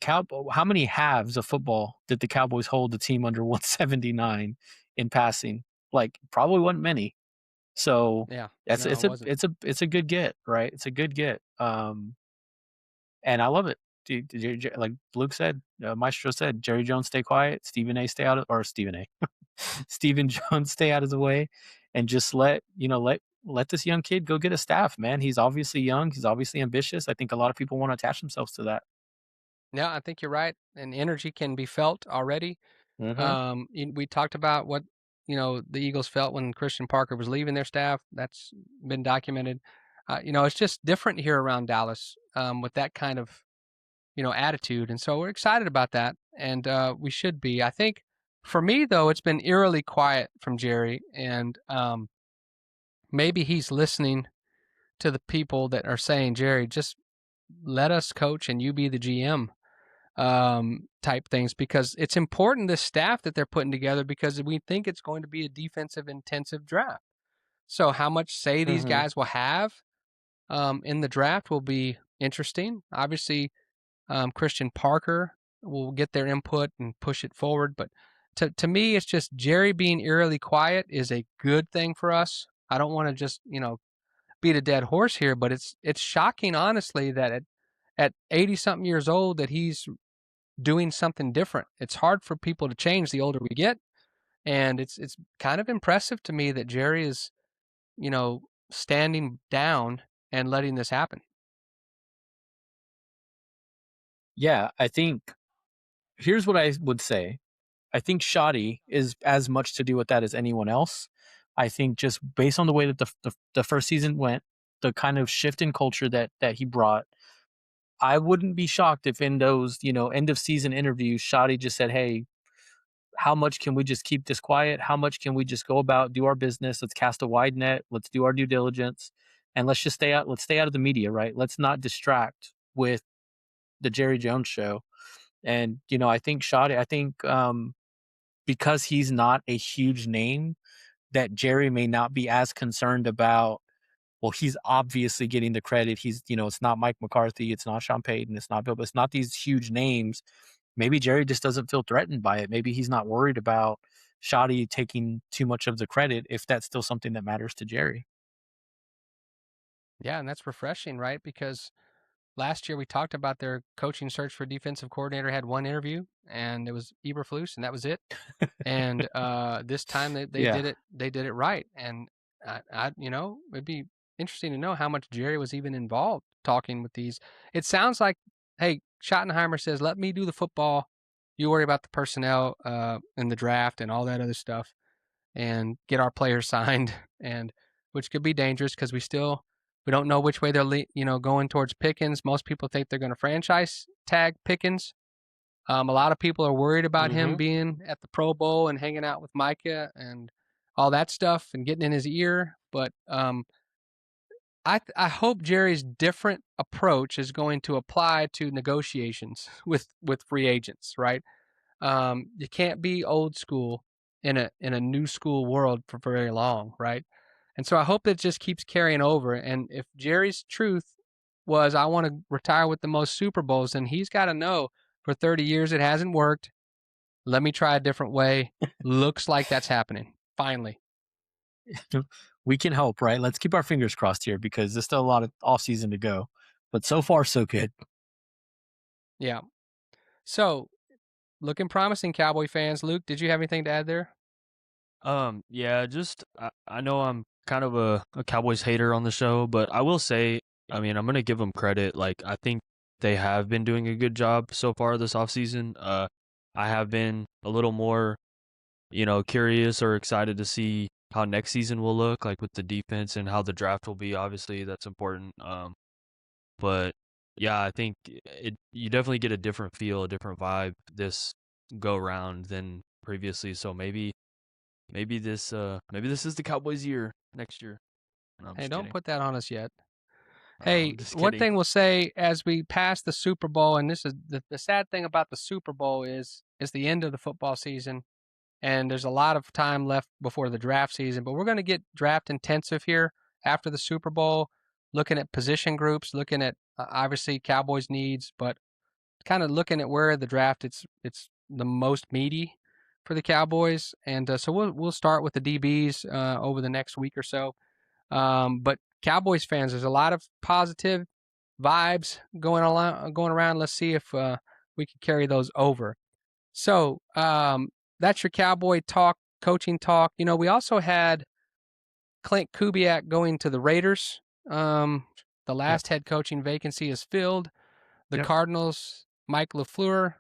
how many halves of football did the Cowboys hold the team under 179 in passing? Like, probably wasn't many. So it's a good get, right? It's a good get. And I love it. Like Luke said, Maestro said, Jerry Jones stay quiet, Stephen Jones stay out of the way, and just let this young kid go get a staff, man. He's obviously young, he's obviously ambitious. I think a lot of people want to attach themselves to that. Yeah, I think you're right, and energy can be felt already. We talked about what the Eagles felt when Christian Parker was leaving their staff. That's been documented. It's just different here around Dallas with that kind of attitude, and so we're excited about that, and we should be. I think for me though, it's been eerily quiet from Jerry, and maybe he's listening to the people that are saying, Jerry, just let us coach and you be the GM. Type things, because it's important, this staff that they're putting together, because we think it's going to be a defensive intensive draft. So how much say these guys will have in the draft will be interesting. Obviously, Christian Parker will get their input and push it forward, but to me, it's just Jerry being eerily quiet is a good thing for us. I don't want to just beat a dead horse here, but it's shocking, honestly, that at 80 something years old that he's doing something different. It's hard for people to change the older we get, and it's kind of impressive to me that Jerry is standing down and letting this happen. Yeah, I think here's what I would say. I think Shoddy is as much to do with that as anyone else. I think just based on the way that the first season went, the kind of shift in culture that he brought, I wouldn't be shocked if in those end of season interviews, Shoddy just said, "Hey, how much can we just keep this quiet? How much can we just go about do our business? Let's cast a wide net. Let's do our due diligence, and let's just stay out. Let's stay out of the media, right? Let's not distract with the Jerry Jones show." And I think Shoddy, because he's not a huge name, that Jerry may not be as concerned about, well, he's obviously getting the credit. He's, it's not Mike McCarthy, it's not Sean Payton, it's not Bill, it's not these huge names. Maybe Jerry just doesn't feel threatened by it. Maybe he's not worried about Shoddy taking too much of the credit if that's still something that matters to Jerry. Yeah, and that's refreshing, right? Because last year we talked about their coaching search for defensive coordinator had one interview, and it was Eberflus, and that was it. And this time they Yeah. did it. They did it right, and it'd be interesting to know how much Jerry was even involved talking with these. It sounds like, hey, Schottenheimer says, "Let me do the football. You worry about the personnel and the draft and all that other stuff, and get our players signed." And which could be dangerous because we don't know which way they're going towards Pickens. Most people think they're going to franchise tag Pickens. A lot of people are worried about him being at the Pro Bowl and hanging out with Micah and all that stuff and getting in his ear. But I hope Jerry's different approach is going to apply to negotiations with free agents, right? You can't be old school in a new school world for very long, right? And so I hope it just keeps carrying over. And if Jerry's truth was, I want to retire with the most Super Bowls, then he's got to know for 30 years it hasn't worked. Let me try a different way. Looks like that's happening. Finally. We can hope, right? Let's keep our fingers crossed here because there's still a lot of off season to go. But so far, so good. Yeah. So, looking promising, Cowboy fans. Luke, did you have anything to add there? Yeah, just I know I'm kind of a Cowboys hater on the show, but I will say, I mean, I'm gonna give them credit. Like, I think they have been doing a good job so far this offseason. I have been a little more, curious or excited to see how next season will look, like with the defense and how the draft will be. Obviously, that's important. But yeah, I think you definitely get a different feel, a different vibe this go round than previously. So maybe this is the Cowboys' year next year. No, I'm Hey, just don't kidding. put that on us yet. I'm Hey, just one kidding. thing we'll say as we pass the Super Bowl, and this is the sad thing about the Super Bowl is the end of the football season, and there's a lot of time left before the draft season. But we're going to get draft intensive here after the Super Bowl, looking at position groups, looking at obviously Cowboys needs, but kind of looking at where the draft it's the most meaty for the Cowboys, and so we'll start with the DBs over the next week or so. But Cowboys fans, there's a lot of positive vibes going around. Let's see if we can carry those over. So that's your Cowboy talk, coaching talk. We also had Clint Kubiak going to the Raiders. The last head coaching vacancy is filled. The Yep. Cardinals, Mike LaFleur,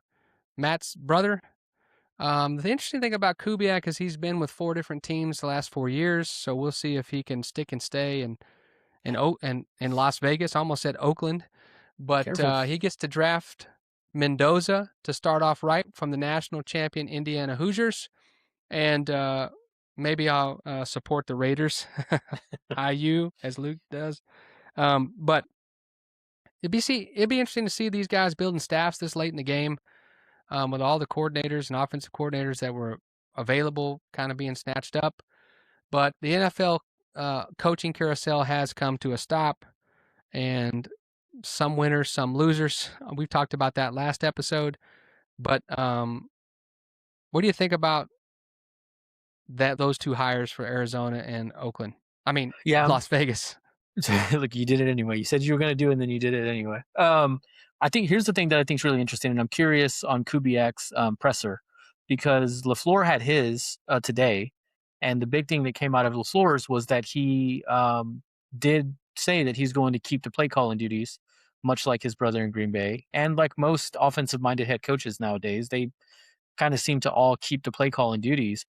Matt's brother. The interesting thing about Kubiak is he's been with 4 different teams the last 4 years, so we'll see if he can stick and stay in Las Vegas. I almost said Oakland, but he gets to draft Mendoza to start off right from the national champion Indiana Hoosiers, and maybe I'll support the Raiders, IU as Luke does. But it'd be interesting to see these guys building staffs this late in the game, with all the coordinators and offensive coordinators that were available kind of being snatched up. But the NFL coaching carousel has come to a stop, and some winners, some losers. We've talked about that last episode, but What do you think about those two hires for Arizona and Oakland? I mean, Yeah, Las Vegas. look, you did it anyway. You said you were going to do it, and then you did it anyway. I think here's the thing that I think is really interesting, and I'm curious on Kubiak's presser, because LaFleur had his today, and the big thing that came out of LaFleur's was that he did say that he's going to keep the play calling duties, much like his brother in Green Bay, and like most offensive-minded head coaches nowadays, they kind of seem to all keep the play calling duties.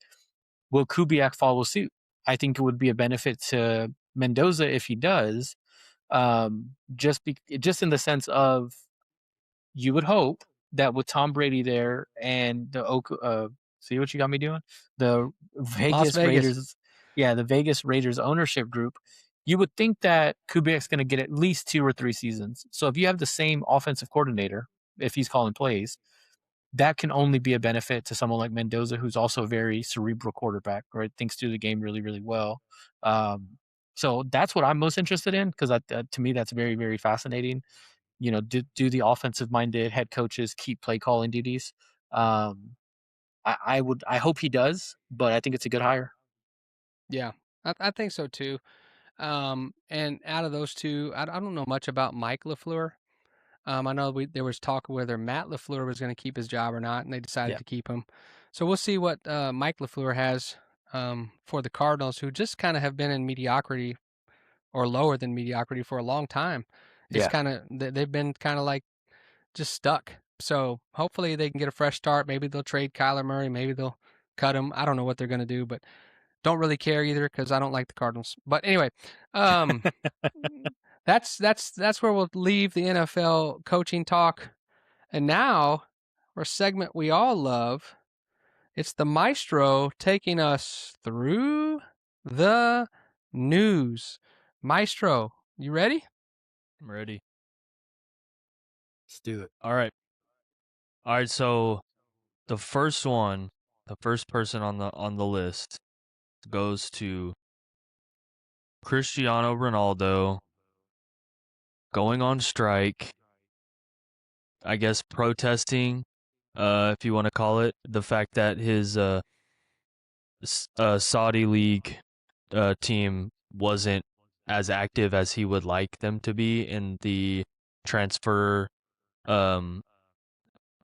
Will Kubiak follow suit? I think it would be a benefit to Mendoza if he does, just in the sense of you would hope that with Tom Brady there and see what you got me doing, the Las Vegas Vegas. Raiders, yeah, the Vegas Raiders ownership group, you would think that Kubiak's going to get at least 2 or 3 seasons. So if you have the same offensive coordinator, if he's calling plays, that can only be a benefit to someone like Mendoza, who's also a very cerebral quarterback, right? Thinks through the game really, really well. So that's what I'm most interested in, because to me, that's very, very fascinating. Do the offensive-minded head coaches keep play calling duties? I hope he does, but I think it's a good hire. Yeah, I think so too. And out of those two, I don't know much about Mike LaFleur. I know there was talk whether Matt LaFleur was going to keep his job or not, and they decided Yeah, to keep him. So we'll see what Mike LaFleur has for the Cardinals, who just kind of have been in mediocrity or lower than mediocrity for a long time. It's yeah. kind of they've been kind of like just stuck. So hopefully they can get a fresh start. Maybe they'll trade Kyler Murray. Maybe they'll cut him. I don't know what they're going to do, but don't really care either because I don't like the Cardinals. But anyway, um, that's where we'll leave the NFL coaching talk. And now, for a segment we all love, it's the Maestro taking us through the news. Maestro, you ready? I'm ready. Let's do it. All right. So the first person on the list goes to Cristiano Ronaldo going on strike. I guess protesting, if you want to call it, the fact that his Saudi League team wasn't as active as he would like them to be in the transfer um,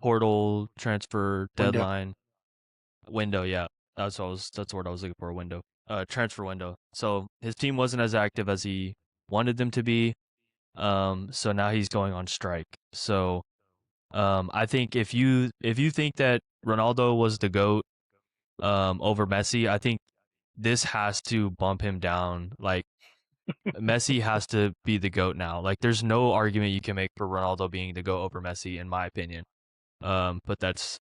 portal, transfer Window. deadline window. Yeah, that's the word I was looking for. Window, transfer window. So his team wasn't as active as he wanted them to be. So now he's going on strike. So I think if you think that Ronaldo was the GOAT over Messi, I think this has to bump him down. Like Messi has to be the GOAT now. Like there's no argument you can make for Ronaldo being the GOAT over Messi, in my opinion. But that's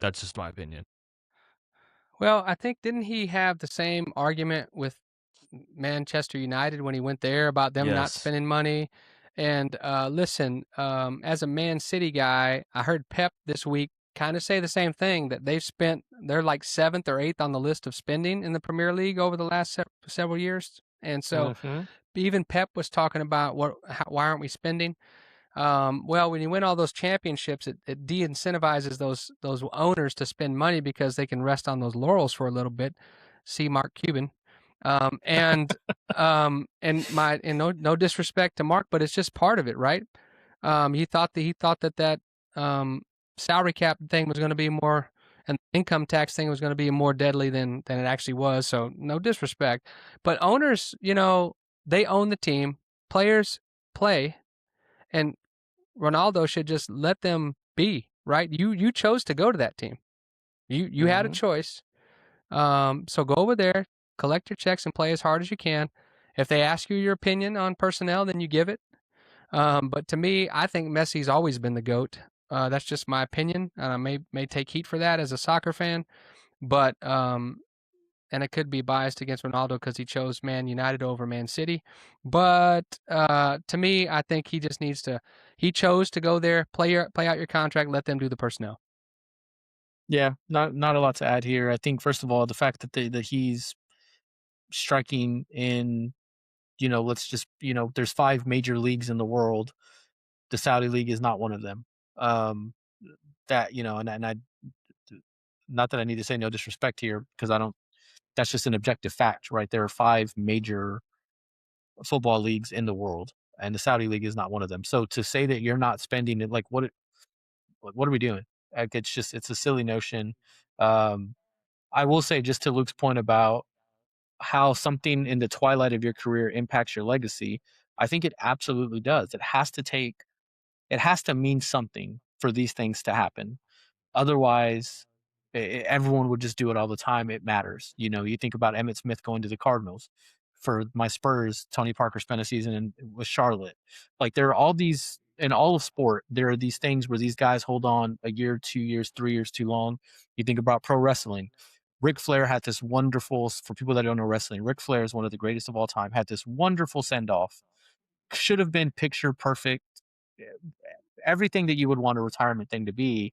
just my opinion. Well, I think didn't he have the same argument with Manchester United when he went there about them not Yes. spending money? And listen, as a Man City guy, I heard Pep this week kind of say the same thing, that they're like 7th or 8th on the list of spending in the Premier League over the last several years. And so Mm-hmm. even Pep was talking about why aren't we spending? Well, when you win all those championships, it de-incentivizes those owners to spend money because they can rest on those laurels for a little bit. See Mark Cuban. And no disrespect to Mark, but it's just part of it, right? He thought that salary cap thing was going to be more, and income tax thing was going to be more deadly than it actually was. So no disrespect, but owners, they own the team. Players play, and Ronaldo should just let them be, right? You chose to go to that team. You had a Mm-hmm. choice. So go over there, collect your checks, and play as hard as you can. If they ask you your opinion on personnel, then you give it. But to me, I think Messi's always been the GOAT. That's just my opinion, and I may take heat for that as a soccer fan. But and it could be biased against Ronaldo because he chose Man United over Man City. But to me, I think he just needs to. He chose to go there, play out your contract, let them do the personnel. Yeah, not a lot to add here. I think first of all, the fact that he's striking in, let's just, there's 5 major leagues in the world. The Saudi League is not one of them. That, and I not that I need to say no disrespect here, because I don't. That's just an objective fact, right? There are 5 major football leagues in the world, and the Saudi League is not one of them. So to say that you're not spending it, like what are we doing? Like, it's a silly notion. I will say, just to Luke's point about how something in the twilight of your career impacts your legacy, I think it absolutely does. It has to mean something for these things to happen. Otherwise, everyone would just do it all the time. It matters. You think about Emmitt Smith going to the Cardinals. For my Spurs, Tony Parker spent a season with Charlotte. Like, there are all these, in all of sport, there are these things where these guys hold on a year, 2 years, 3 years too long. You think about pro wrestling. Ric Flair had this wonderful, for people that don't know wrestling, Ric Flair is one of the greatest of all time, had this wonderful send off. Should have been picture perfect, everything that you would want a retirement thing to be.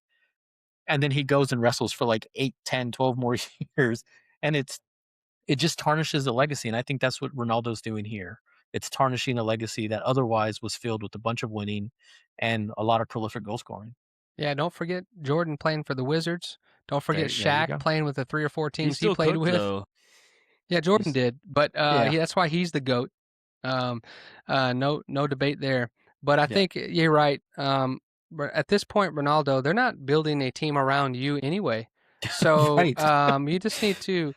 And then he goes and wrestles for like 8, 10, 12 more years. And it just tarnishes the legacy. And I think that's what Ronaldo's doing here. It's tarnishing a legacy that otherwise was filled with a bunch of winning and a lot of prolific goal scoring. Yeah, don't forget Jordan playing for the Wizards. Don't forget There you Shaq go. playing with the 3 or 4 He teams he still played cooked, with. though. Yeah, Jordan did, but Yeah. that's why he's the GOAT. No debate there. But I Yeah. think you're right. But at this point, Ronaldo, they're not building a team around you anyway. So Right. you just need to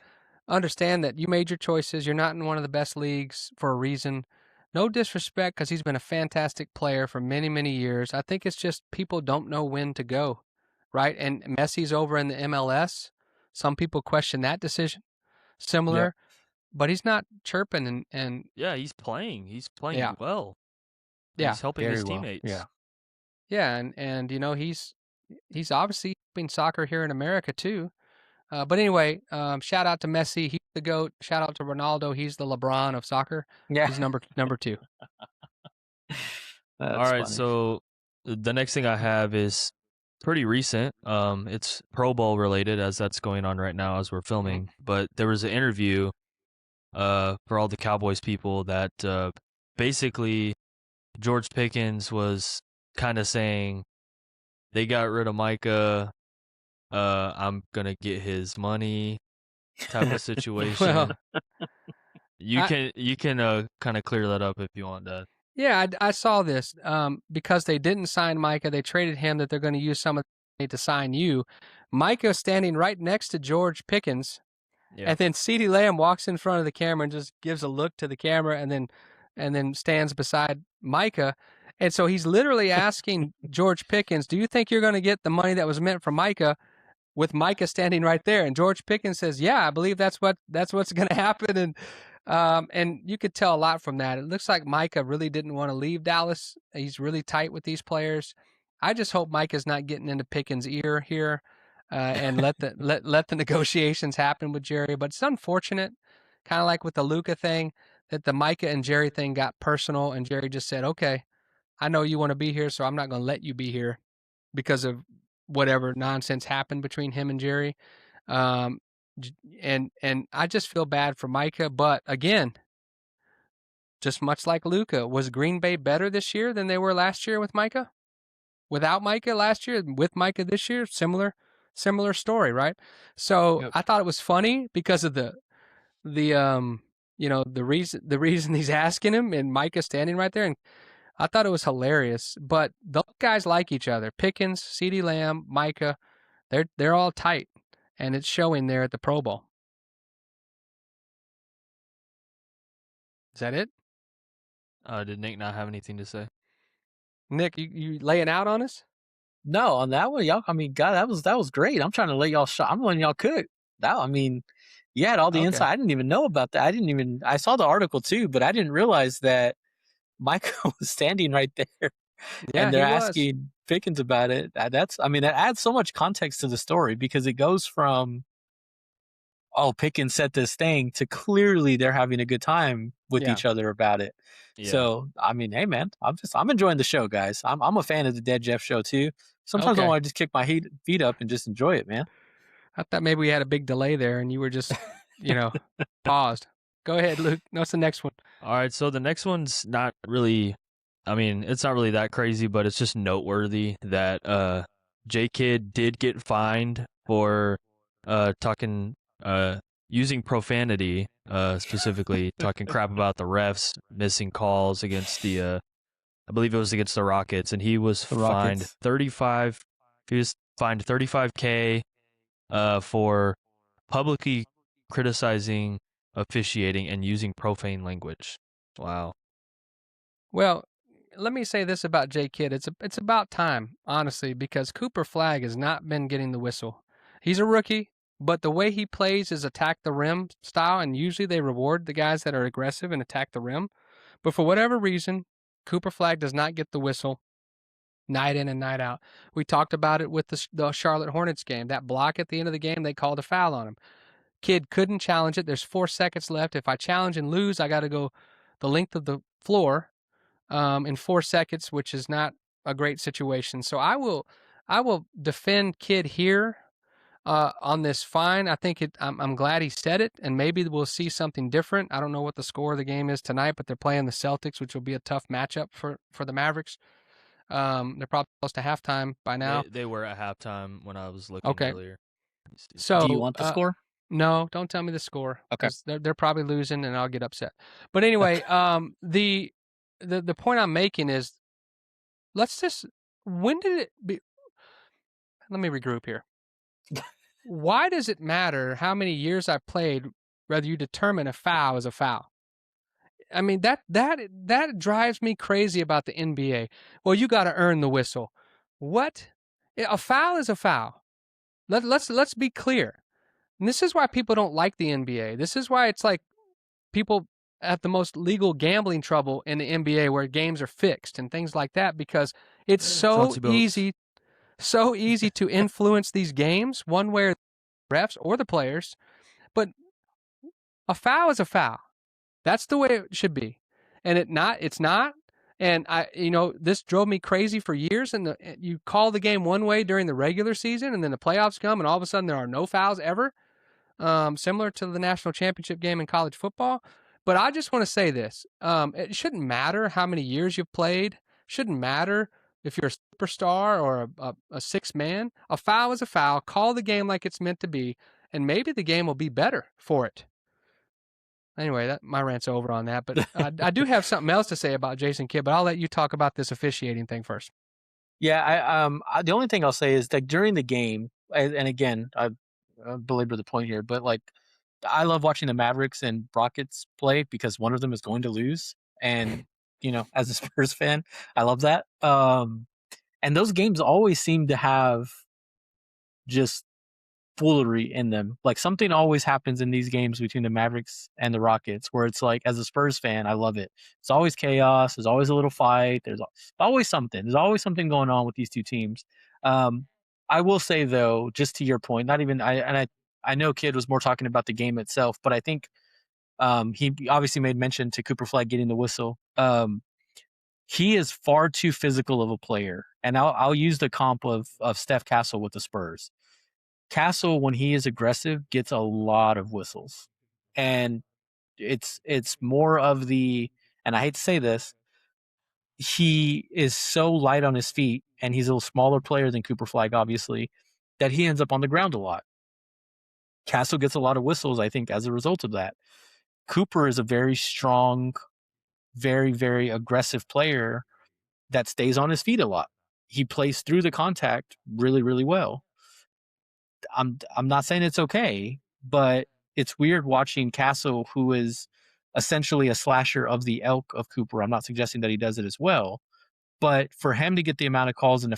understand that you made your choices. You're not in one of the best leagues for a reason. No disrespect, because he's been a fantastic player for many, many years. I think it's just people don't know when to go, right? And Messi's over in the MLS. Some people question that decision. Similar, but he's not chirping and Yeah, he's playing. He's playing Yeah. well. Yeah. He's helping Very his well. teammates. Yeah. yeah, and he's obviously helping soccer here in America too. But anyway, shout out to Messi, he's the GOAT. Shout out to Ronaldo, he's the LeBron of soccer. Yeah. He's number 2. That's All right, funny. so the next thing I have is pretty recent. It's Pro Bowl related, as that's going on right now as we're filming. But there was an interview for all the Cowboys people that basically George Pickens was kind of saying they got rid of Micah. I'm gonna get his money, type of situation. Well, you I- can kind of clear that up if you want, Dad. Yeah, I saw this because they didn't sign Micah. They traded him that they're going to use some of the money to sign you. Micah standing right next to George Pickens. Yeah. And then CeeDee Lamb walks in front of the camera and just gives a look to the camera and then stands beside Micah. And so he's literally asking George Pickens, "Do you think you're going to get the money that was meant for Micah with Micah standing right there?" And George Pickens says, "Yeah, I believe that's what's going to happen." And you could tell a lot from that. It looks like Micah really didn't want to leave Dallas. He's really tight with these players. I just hope Micah's not getting into Pickens' ear here. And let the negotiations happen with Jerry. But it's unfortunate, kind of like with the Luka thing, that the Micah and Jerry thing got personal, and Jerry just said, "Okay, I know you want to be here, so I'm not going to let you be here because of whatever nonsense happened between him and Jerry." And I just feel bad for Micah. But again, just much like Luka, was Green Bay better this year than they were last year with Micah? Without Micah last year, with Micah this year, similar story, right? So Yep. I thought it was funny because of the the reason he's asking him, and Micah standing right there, and I thought it was hilarious. But those guys like each other. Pickens, CeeDee Lamb, Micah, they're all tight, and it's showing there at the Pro Bowl. Is that it? Did Nick not have anything to say? Nick, you laying out on us? No, on that one, y'all. I mean, God, that was great. I'm trying to let y'all. I'm letting y'all cook. I mean, you had all the Okay. insight. I didn't even know about that. I saw the article too, but I didn't realize that Michael was standing right there, Yeah, and they're he was. asking Pickens about it. That adds so much context to the story, because it goes from, oh, Pickens said this thing, to clearly they're having a good time with Yeah. each other about it. Yeah. So, I mean, hey man, I'm enjoying the show, guys. I'm a fan of the Dead Jeff show too. Sometimes I Okay. want to just kick my feet up and just enjoy it, man. I thought maybe we had a big delay there, and you were just paused. Go ahead, Luke. What's the next one? All right, so the next one's not really, I mean, it's not really that crazy, but it's just noteworthy that J Kidd did get fined for talking using profanity, specifically talking crap about the refs missing calls against the I believe it was against the Rockets, and he was fined 35. He was fined 35K for publicly criticizing officiating and using profane language. Wow. Well, let me say this about J Kidd. It's about time, honestly, because Cooper Flagg has not been getting the whistle. He's a rookie, but the way he plays is attack the rim style, and usually they reward the guys that are aggressive and attack the rim. But for whatever reason, Cooper Flagg does not get the whistle night in and night out. We talked about it with the Charlotte Hornets game. That block at the end of the game, they called a foul on him. Kid couldn't challenge it. There's 4 seconds left. If I challenge and lose, I got to go the length of the floor in 4 seconds, which is not a great situation. So I will defend Kid here on this fine. I think I'm glad he said it, and maybe we'll see something different. I don't know what the score of the game is tonight, but they're playing the Celtics, which will be a tough matchup for the Mavericks. They're probably close to halftime by now. They were at halftime when I was looking earlier. So do you want the score? No, don't tell me the score. Okay. They're probably losing, and I'll get upset. But anyway, the point I'm making is, when did it be? Let me regroup here. Why does it matter how many years I've played, whether you determine a foul is a foul? I mean, that drives me crazy about the NBA. Well, you got to earn the whistle. What? A foul is a foul. Let's be clear. And this is why people don't like the NBA. This is why it's like people have the most legal gambling trouble in the NBA, where games are fixed and things like that, because it's so easy to influence these games one way or the refs or the players. But a foul is a foul. That's the way it should be. And it's not. And this drove me crazy for years. And you call the game one way during the regular season, and then the playoffs come, and all of a sudden there are no fouls ever. Similar to the national championship game in college football. But I just want to say this. It shouldn't matter how many years you've played. Shouldn't matter if you're a superstar or a sixth man. A foul is a foul. Call the game like it's meant to be, and maybe the game will be better for it. Anyway, my rant's over on that. But I do have something else to say about Jason Kidd, but I'll let you talk about this officiating thing first. Yeah, the only thing I'll say is that during the game, and again, I belabor the point here, but like, I love watching the Mavericks and Rockets play because one of them is going to lose, and as a Spurs fan, I love that. And those games always seem to have just foolery in them. Like, something always happens in these games between the Mavericks and the Rockets where it's like, as a Spurs fan, I love it. It's always chaos. There's always a little fight. There's always something. There's always something going on with these two teams. I will say, though, just to your point, not even I know Kidd was more talking about the game itself, but I think he obviously made mention to Cooper Flagg getting the whistle. He is far too physical of a player, and I'll use the comp of Steph Castle with the Spurs. Castle, when he is aggressive, gets a lot of whistles, and it's more of the, and I hate to say this, he is so light on his feet, and he's a little smaller player than Cooper Flagg, obviously, that he ends up on the ground a lot. Castle gets a lot of whistles, I think, as a result of that. Cooper is a very strong, very, very aggressive player that stays on his feet a lot. He plays through the contact really, really well. I'm not saying it's okay, but it's weird watching Castle, who is essentially a slasher of the ilk of Cooper. I'm not suggesting that he does it as well, but for him to get the amount of calls, and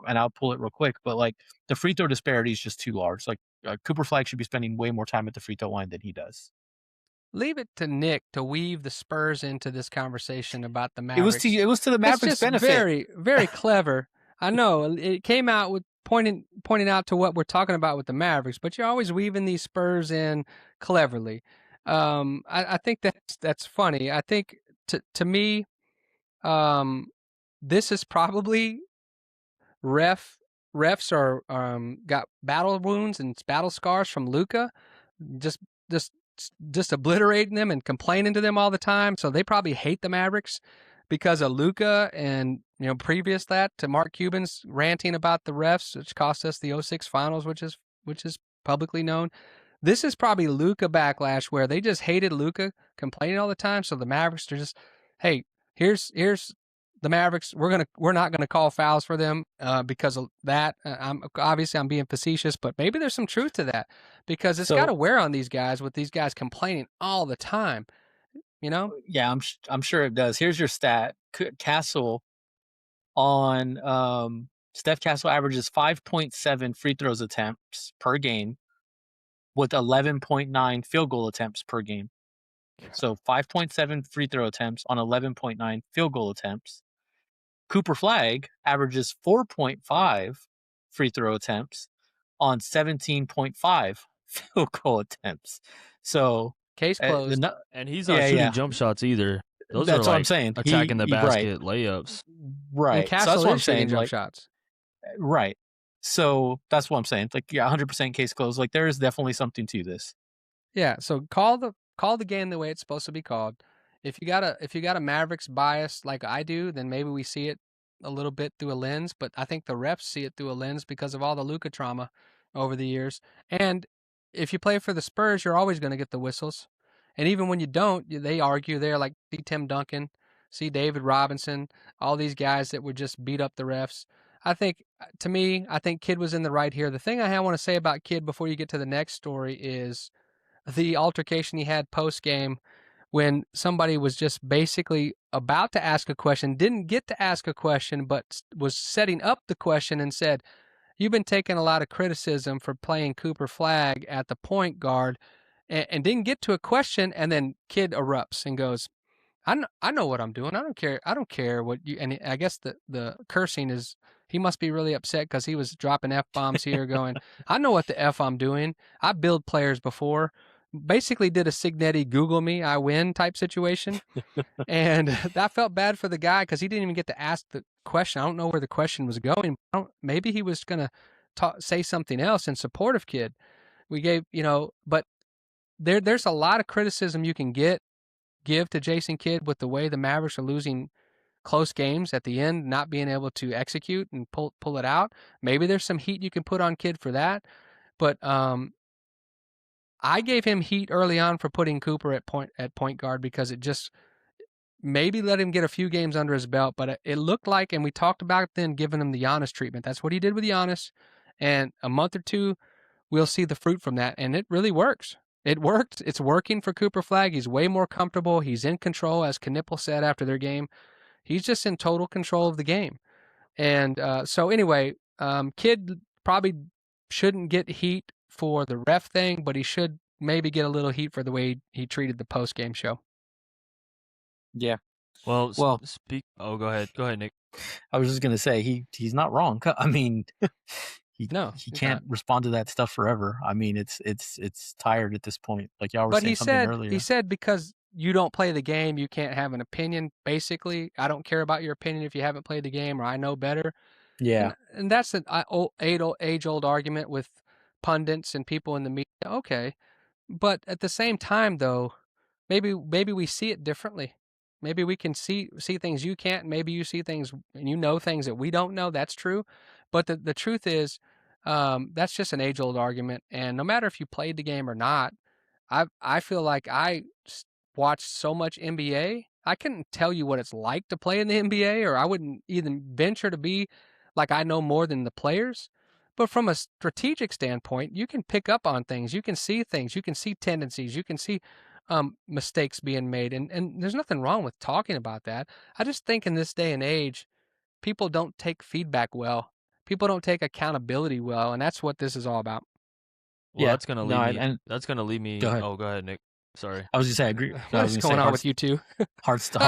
I'll pull it real quick, but like, the free throw disparity is just too large. Like, Cooper Flagg should be spending way more time at the free throw line than he does. Leave it to Nick to weave the Spurs into this conversation about the Mavericks. It was to the Mavericks' it's just benefit. Very, very clever. I know it came out with pointing out to what we're talking about with the Mavericks, but you're always weaving these Spurs in cleverly. I think that's funny. I think to me, this is probably refs are got battle wounds and battle scars from Luka, just obliterating them and complaining to them all the time. So they probably hate the Mavericks because of Luka, and previous that to Mark Cuban's ranting about the refs, which cost us the 06 finals, which is publicly known. This is probably Luka backlash where they just hated Luka complaining all the time. So the Mavericks are just, hey, here's the Mavericks. We're not gonna call fouls for them because of that. I'm being facetious, but maybe there's some truth to that because it's got to wear on these guys with these guys complaining all the time. You know? Yeah, I'm sure it does. Here's your stat. Castle on Steph Castle averages 5.7 free throws attempts per game with 11.9 field goal attempts per game. So 5.7 free throw attempts on 11.9 field goal attempts. Cooper Flagg averages 4.5 free throw attempts on 17.5 field goal attempts. So case closed. And he's not shooting jump shots either. Those that's are what I'm saying. Attacking the basket right. layups. Right. And Castle so that's what I'm shooting saying. Jump shots. Right. So that's what I'm saying. 100% case closed. There is definitely something to this. Yeah. So call the game the way it's supposed to be called. If you got a Mavericks bias like I do, then maybe we see it a little bit through a lens. But I think the refs see it through a lens because of all the Luka trauma over the years. And if you play for the Spurs, you're always going to get the whistles. And even when you don't, they argue. They're like, see Tim Duncan, see David Robinson, all these guys that would just beat up the refs. I think Kidd was in the right here. The thing I want to say about Kidd before you get to the next story is the altercation he had post game when somebody was just basically about to ask a question, didn't get to ask a question, but was setting up the question and said, "You've been taking a lot of criticism for playing Cooper Flagg at the point guard," and didn't get to a question, and then Kidd erupts and goes, I know what I'm doing. I don't care what you." And I guess the cursing is, he must be really upset because he was dropping F-bombs here going, "I know what the F I'm doing. I build players before." Basically did a Signetti Google me, I win type situation. And that felt bad for the guy because he didn't even get to ask the question. I don't know where the question was going. Maybe he was going to say something else in support of Kidd. We gave, but there's a lot of criticism you can give to Jason Kidd with the way the Mavericks are losing close games at the end, not being able to execute and pull it out. Maybe there's some heat you can put on Kidd for that. But I gave him heat early on for putting Cooper at point guard because it just maybe let him get a few games under his belt. But it looked like, and we talked about then, giving him the Giannis treatment. That's what he did with Giannis. And a month or two, we'll see the fruit from that. And it really works. It worked. It's working for Cooper Flagg. He's way more comfortable. He's in control, as Knipple said after their game. He's just in total control of the game. And so anyway, Kidd probably shouldn't get heat for the ref thing, but he should maybe get a little heat for the way he treated the post-game show. Yeah. Well, go ahead, Nick. I was just gonna say he's not wrong. I mean, he can't respond to that stuff forever. I mean, it's tired at this point. Like y'all were saying something earlier. He said because you don't play the game, you can't have an opinion. Basically, I don't care about your opinion if you haven't played the game, or I know better. Yeah, and that's an age-old argument with pundits and people in the media. Okay, but at the same time, though, maybe we see it differently. Maybe we can see things you can't. Maybe you see things and you know things that we don't know. That's true. But the truth is, that's just an age-old argument. And no matter if you played the game or not, I feel like I watched so much NBA. I couldn't tell you what it's like to play in the NBA, or I wouldn't even venture to be like I know more than the players. But from a strategic standpoint, you can pick up on things. You can see things. You can see tendencies. You can see mistakes being made. And there's nothing wrong with talking about that. I just think in this day and age, people don't take feedback well. People don't take accountability well. And that's what this is all about. Well, that's going to lead me. That's going to lead me. Go ahead. Oh, go ahead, Nick. Sorry. I was just saying, I agree. What's going on with you two? Hard stop.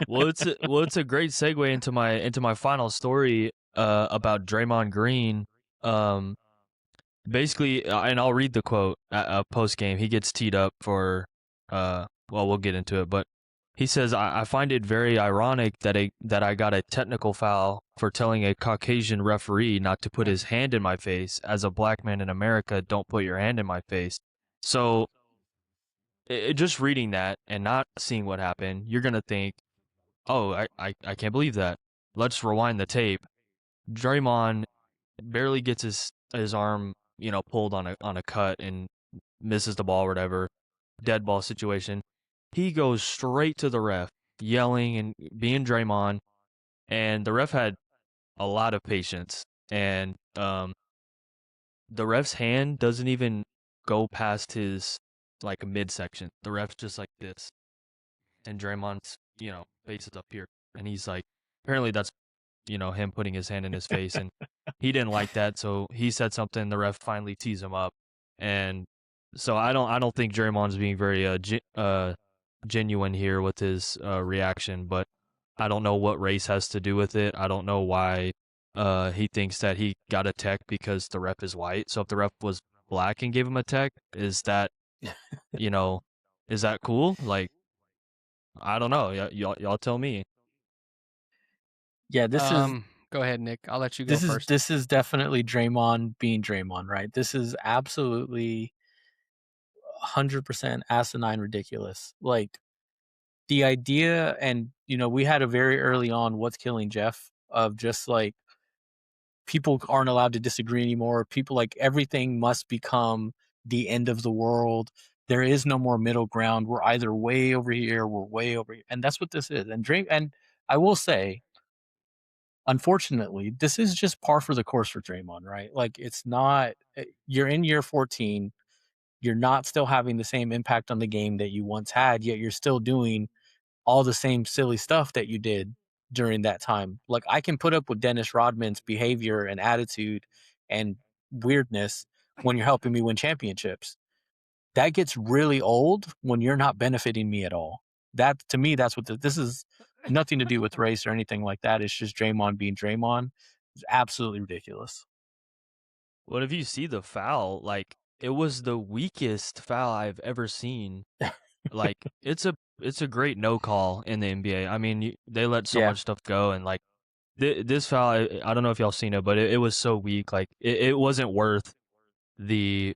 Well, it's a great segue into my final story about Draymond Green. Basically, and I'll read the quote post game. He gets teed up for we'll get into it, but he says, I find it very ironic that I got a technical foul for telling a Caucasian referee not to put his hand in my face. As a black man in America, don't put your hand in my face. So just reading that and not seeing what happened, you're going to think, oh, I can't believe that. Let's rewind the tape. Draymond barely gets his his arm, pulled on a cut and misses the ball or whatever, dead ball situation. He goes straight to the ref, yelling and being Draymond, and the ref had a lot of patience, and the ref's hand doesn't even go past his like midsection. The ref's just like this, and Draymond's face is up here, and he's like, apparently that's him putting his hand in his face, and he didn't like that, so he said something. The ref finally tees him up, and so I don't think Draymond's being very genuine here with his reaction, but I don't know what race has to do with it. I don't know why he thinks that he got a tech because the ref is white. So if the ref was black and gave him a tech, is that is that cool? Like, I don't know. Y'all tell me. Yeah, this is Go ahead, Nick. I'll let you go first. This is definitely Draymond being Draymond, right? This is absolutely 100% asinine ridiculous. Like, the idea, and we had a very early on What's Killing Jeff of just like people aren't allowed to disagree anymore. People, like, everything must become the end of the world. There is no more middle ground. We're either way over here, we're way over here. And that's what this is. And I will say, unfortunately, this is just par for the course for Draymond, right? Like, it's not, you're in year 14. You're not still having the same impact on the game that you once had, yet you're still doing all the same silly stuff that you did during that time. Like, I can put up with Dennis Rodman's behavior and attitude and weirdness when you're helping me win championships. That gets really old when you're not benefiting me at all. That, to me, that's what this is. Nothing to do with race or anything like that. It's just Draymond being Draymond. It's absolutely ridiculous. Well, if you see the foul, like, it was the weakest foul I've ever seen. Like, it's a great no call in the NBA. I mean, they let so much stuff go, and like this foul, I don't know if y'all seen it, but it was so weak. Like, it wasn't worth the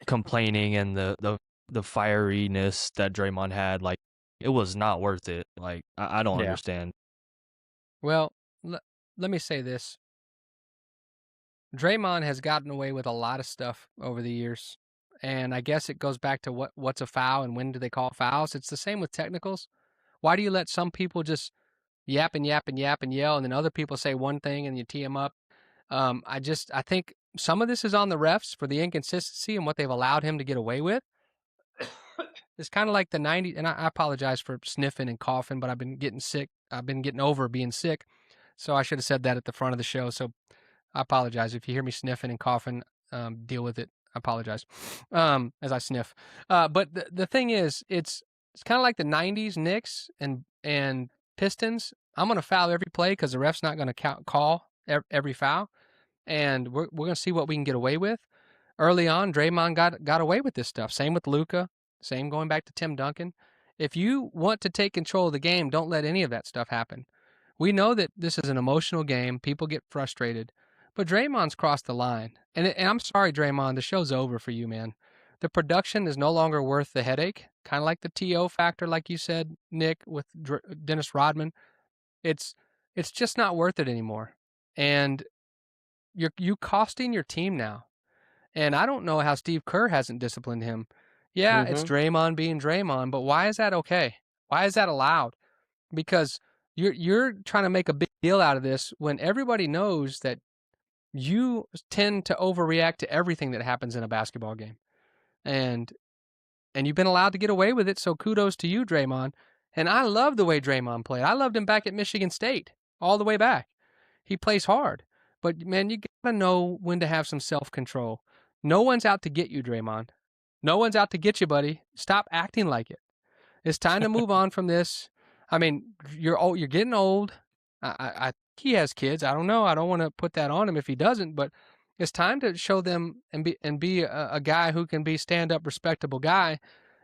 complaining and the fieriness that Draymond had. Like, it was not worth it. Like, I don't understand. Well, let me say this. Draymond has gotten away with a lot of stuff over the years. And I guess it goes back to what's a foul and when do they call fouls. It's the same with technicals. Why do you let some people just yap and yap and yap and yell, and then other people say one thing and you tee them up? I think some of this is on the refs for the inconsistency and what they've allowed him to get away with. It's kind of like the 90s, and I apologize for sniffing and coughing, but I've been getting sick. I've been getting over being sick. So I should have said that at the front of the show. So I apologize. If you hear me sniffing and coughing, deal with it. I apologize as I sniff. But the thing is, it's kind of like the 90s Knicks and Pistons. I'm going to foul every play because the ref's not going to call every foul. And we're going to see what we can get away with. Early on, Draymond got away with this stuff. Same with Luka. Same going back to Tim Duncan. If you want to take control of the game, don't let any of that stuff happen. We know that this is an emotional game. People get frustrated. But Draymond's crossed the line. And I'm sorry, Draymond, the show's over for you, man. The production is no longer worth the headache. Kind of like the TO factor, like you said, Nick, with Dennis Rodman. It's just not worth it anymore. And you costing your team now. And I don't know how Steve Kerr hasn't disciplined him. Yeah, it's Draymond being Draymond, but why is that okay? Why is that allowed? Because you're trying to make a big deal out of this when everybody knows that you tend to overreact to everything that happens in a basketball game. And you've been allowed to get away with it, so kudos to you, Draymond. And I love the way Draymond played. I loved him back at Michigan State, all the way back. He plays hard. But, man, you got to know when to have some self-control. No one's out to get you, Draymond. No one's out to get you, buddy. Stop acting like it. It's time to move on from this. I mean, you're old, you're getting old. I he has kids. I don't know. I don't want to put that on him if he doesn't, but it's time to show them and be a guy who can be stand-up, respectable guy.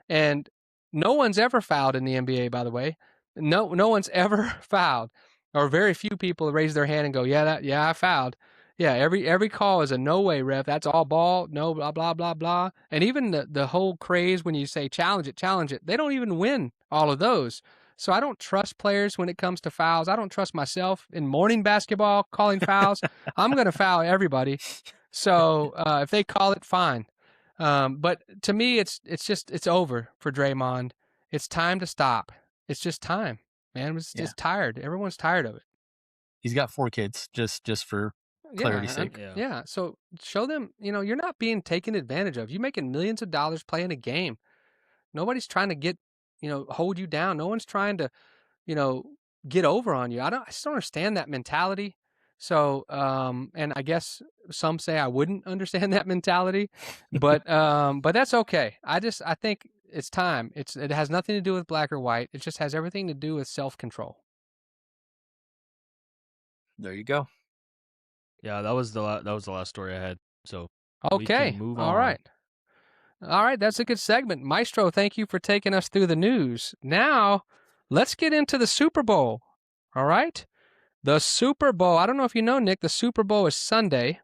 And no one's ever fouled in the NBA, by the way. No one's ever fouled, or very few people raise their hand and go, "Yeah, I fouled." Yeah, every call is a no way, ref. That's all ball. No, blah blah blah blah. And even the whole craze when you say challenge it. They don't even win all of those. So I don't trust players when it comes to fouls. I don't trust myself in morning basketball calling fouls. I'm going to foul everybody. So if they call it, fine. But to me, it's over for Draymond. It's time to stop. It's just time, man. It's just tired. Everyone's tired of it. He's got 4 kids, just for clarity's sake. Yeah. So show them, you're not being taken advantage of. You're making millions of dollars playing a game. Nobody's trying to get, hold you down. No one's trying to, get over on you. I just don't understand that mentality. So, and I guess some say I wouldn't understand that mentality, but that's okay. I think it's time. It has nothing to do with black or white. It just has everything to do with self-control. There you go. Yeah, that was the last story I had. So okay, we can move on. All right, that's a good segment. Maestro, thank you for taking us through the news. Now, let's get into the Super Bowl. All right? The Super Bowl. I don't know if you know, Nick, the Super Bowl is Sunday.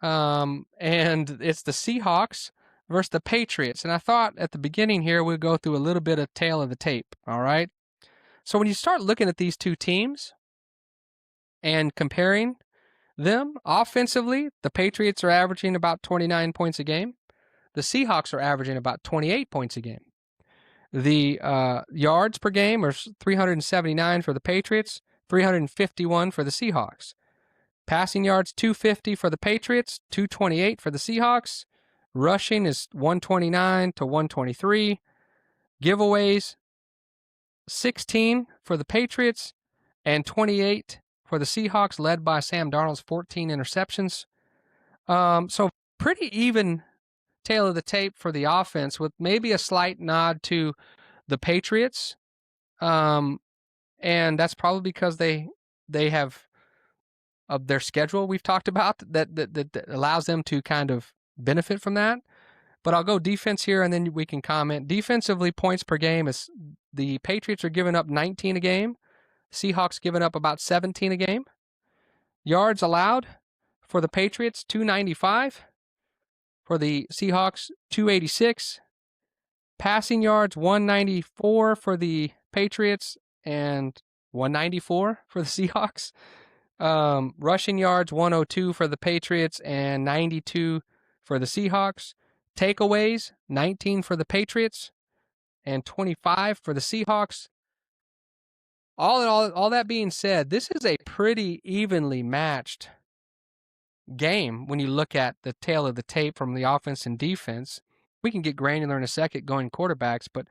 And it's the Seahawks versus the Patriots. And I thought at the beginning here we'd go through a little bit of tail of the tape, all right? So when you start looking at these two teams and comparing them offensively, the Patriots are averaging about 29 points a game. The Seahawks are averaging about 28 points a game. The yards per game are 379 for the Patriots, 351 for the Seahawks. Passing yards, 250 for the Patriots, 228 for the Seahawks. Rushing is 129 to 123. Giveaways, 16 for the Patriots and 28 for the Seahawks, led by Sam Darnold's 14 interceptions. So pretty even tail of the tape for the offense, with maybe a slight nod to the Patriots. And that's probably because they have of their schedule we've talked about that allows them to kind of benefit from that. But I'll go defense here and then we can comment. Defensively, points per game is the Patriots are giving up 19 a game. Seahawks giving up about 17 a game. Yards allowed for the Patriots, 295. For the Seahawks, 286. Passing yards, 194 for the Patriots and 194 for the Seahawks. Rushing yards, 102 for the Patriots and 92 for the Seahawks. Takeaways, 19 for the Patriots and 25 for the Seahawks. All in all that being said, this is a pretty evenly matched game when you look at the tail of the tape from the offense and defense. We can get granular in a second going quarterbacks, but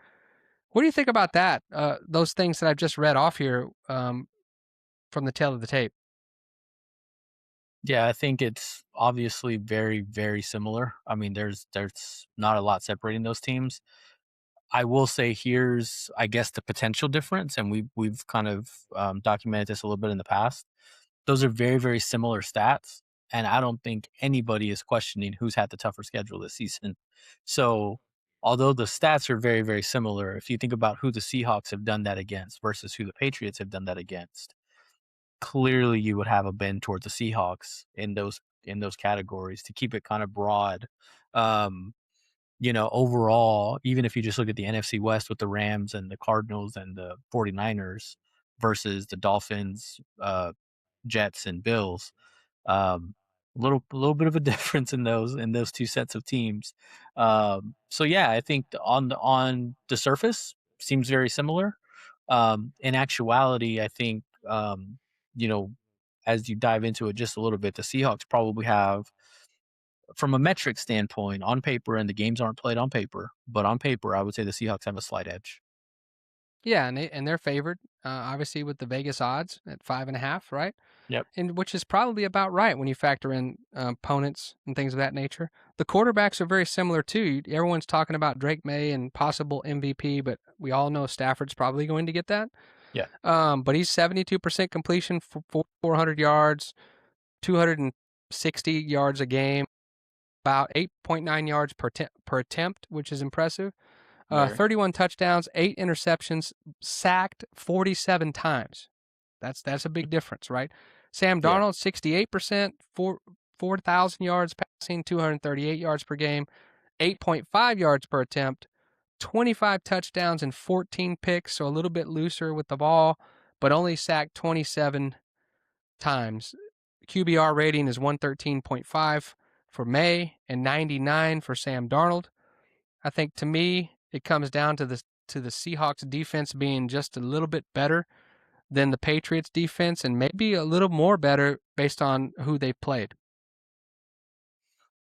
what do you think about that? Those things that I've just read off here from the tail of the tape. Yeah, I think it's obviously very, very similar. I mean, there's not a lot separating those teams. I will say here's, I guess, the potential difference, and we've kind of documented this a little bit in the past. Those are very, very similar stats, and I don't think anybody is questioning who's had the tougher schedule this season. So, although the stats are very, very similar, if you think about who the Seahawks have done that against versus who the Patriots have done that against, clearly you would have a bend towards the Seahawks in those categories to keep it kind of broad. Overall, even if you just look at the NFC West with the Rams and the Cardinals and the 49ers versus the Dolphins, Jets and Bills, a little bit of a difference in those two sets of teams. So yeah, I think on the surface seems very similar. In actuality, I think as you dive into it just a little bit, the Seahawks probably have, from a metric standpoint, on paper, and the games aren't played on paper, but on paper, I would say the Seahawks have a slight edge. Yeah, and they're favored, obviously, with the Vegas odds at 5.5, right? Yep. And which is probably about right when you factor in opponents and things of that nature. The quarterbacks are very similar too. Everyone's talking about Drake May and possible MVP, but we all know Stafford's probably going to get that. Yeah. But he's 72% completion for 400 yards, 260 yards a game, about 8.9 yards per attempt, which is impressive. 31 touchdowns, 8 interceptions, sacked 47 times. That's a big difference, right? Sam Darnold, 68%, 4,000 yards passing, 238 yards per game, 8.5 yards per attempt, 25 touchdowns and 14 picks, so a little bit looser with the ball, but only sacked 27 times. QBR rating is 113.5. for May and 99 for Sam Darnold. I think to me it comes down to the Seahawks defense being just a little bit better than the Patriots defense, and maybe a little more better based on who they played.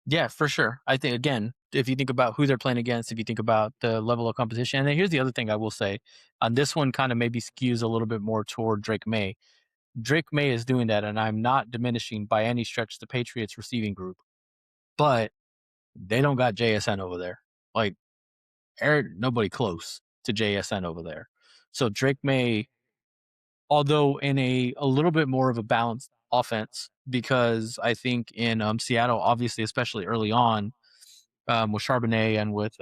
Yeah, for sure. I think, again, if you think about who they're playing against, if you think about the level of competition, and then here's the other thing I will say, on this one kind of maybe skews a little bit more toward Drake May. Drake May is doing that, and I'm not diminishing by any stretch the Patriots receiving group, but they don't got JSN over there. Like, nobody close to JSN over there. So Drake May, although in a little bit more of a balanced offense, because I think in Seattle, obviously, especially early on, with Charbonnet and with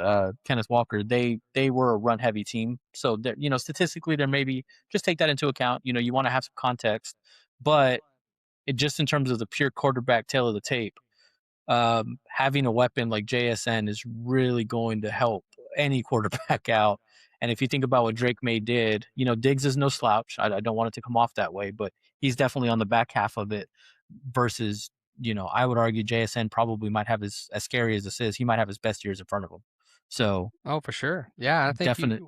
Kenneth Walker, they were a run heavy team. So statistically, there maybe just take that into account. You want to have some context, but it just in terms of the pure quarterback tail of the tape, having a weapon like JSN is really going to help any quarterback out. And if you think about what Drake May did, Diggs is no slouch. I don't want it to come off that way, but he's definitely on the back half of it versus, I would argue JSN probably might have as scary as this is, he might have his best years in front of him. So, oh, for sure. Yeah, I think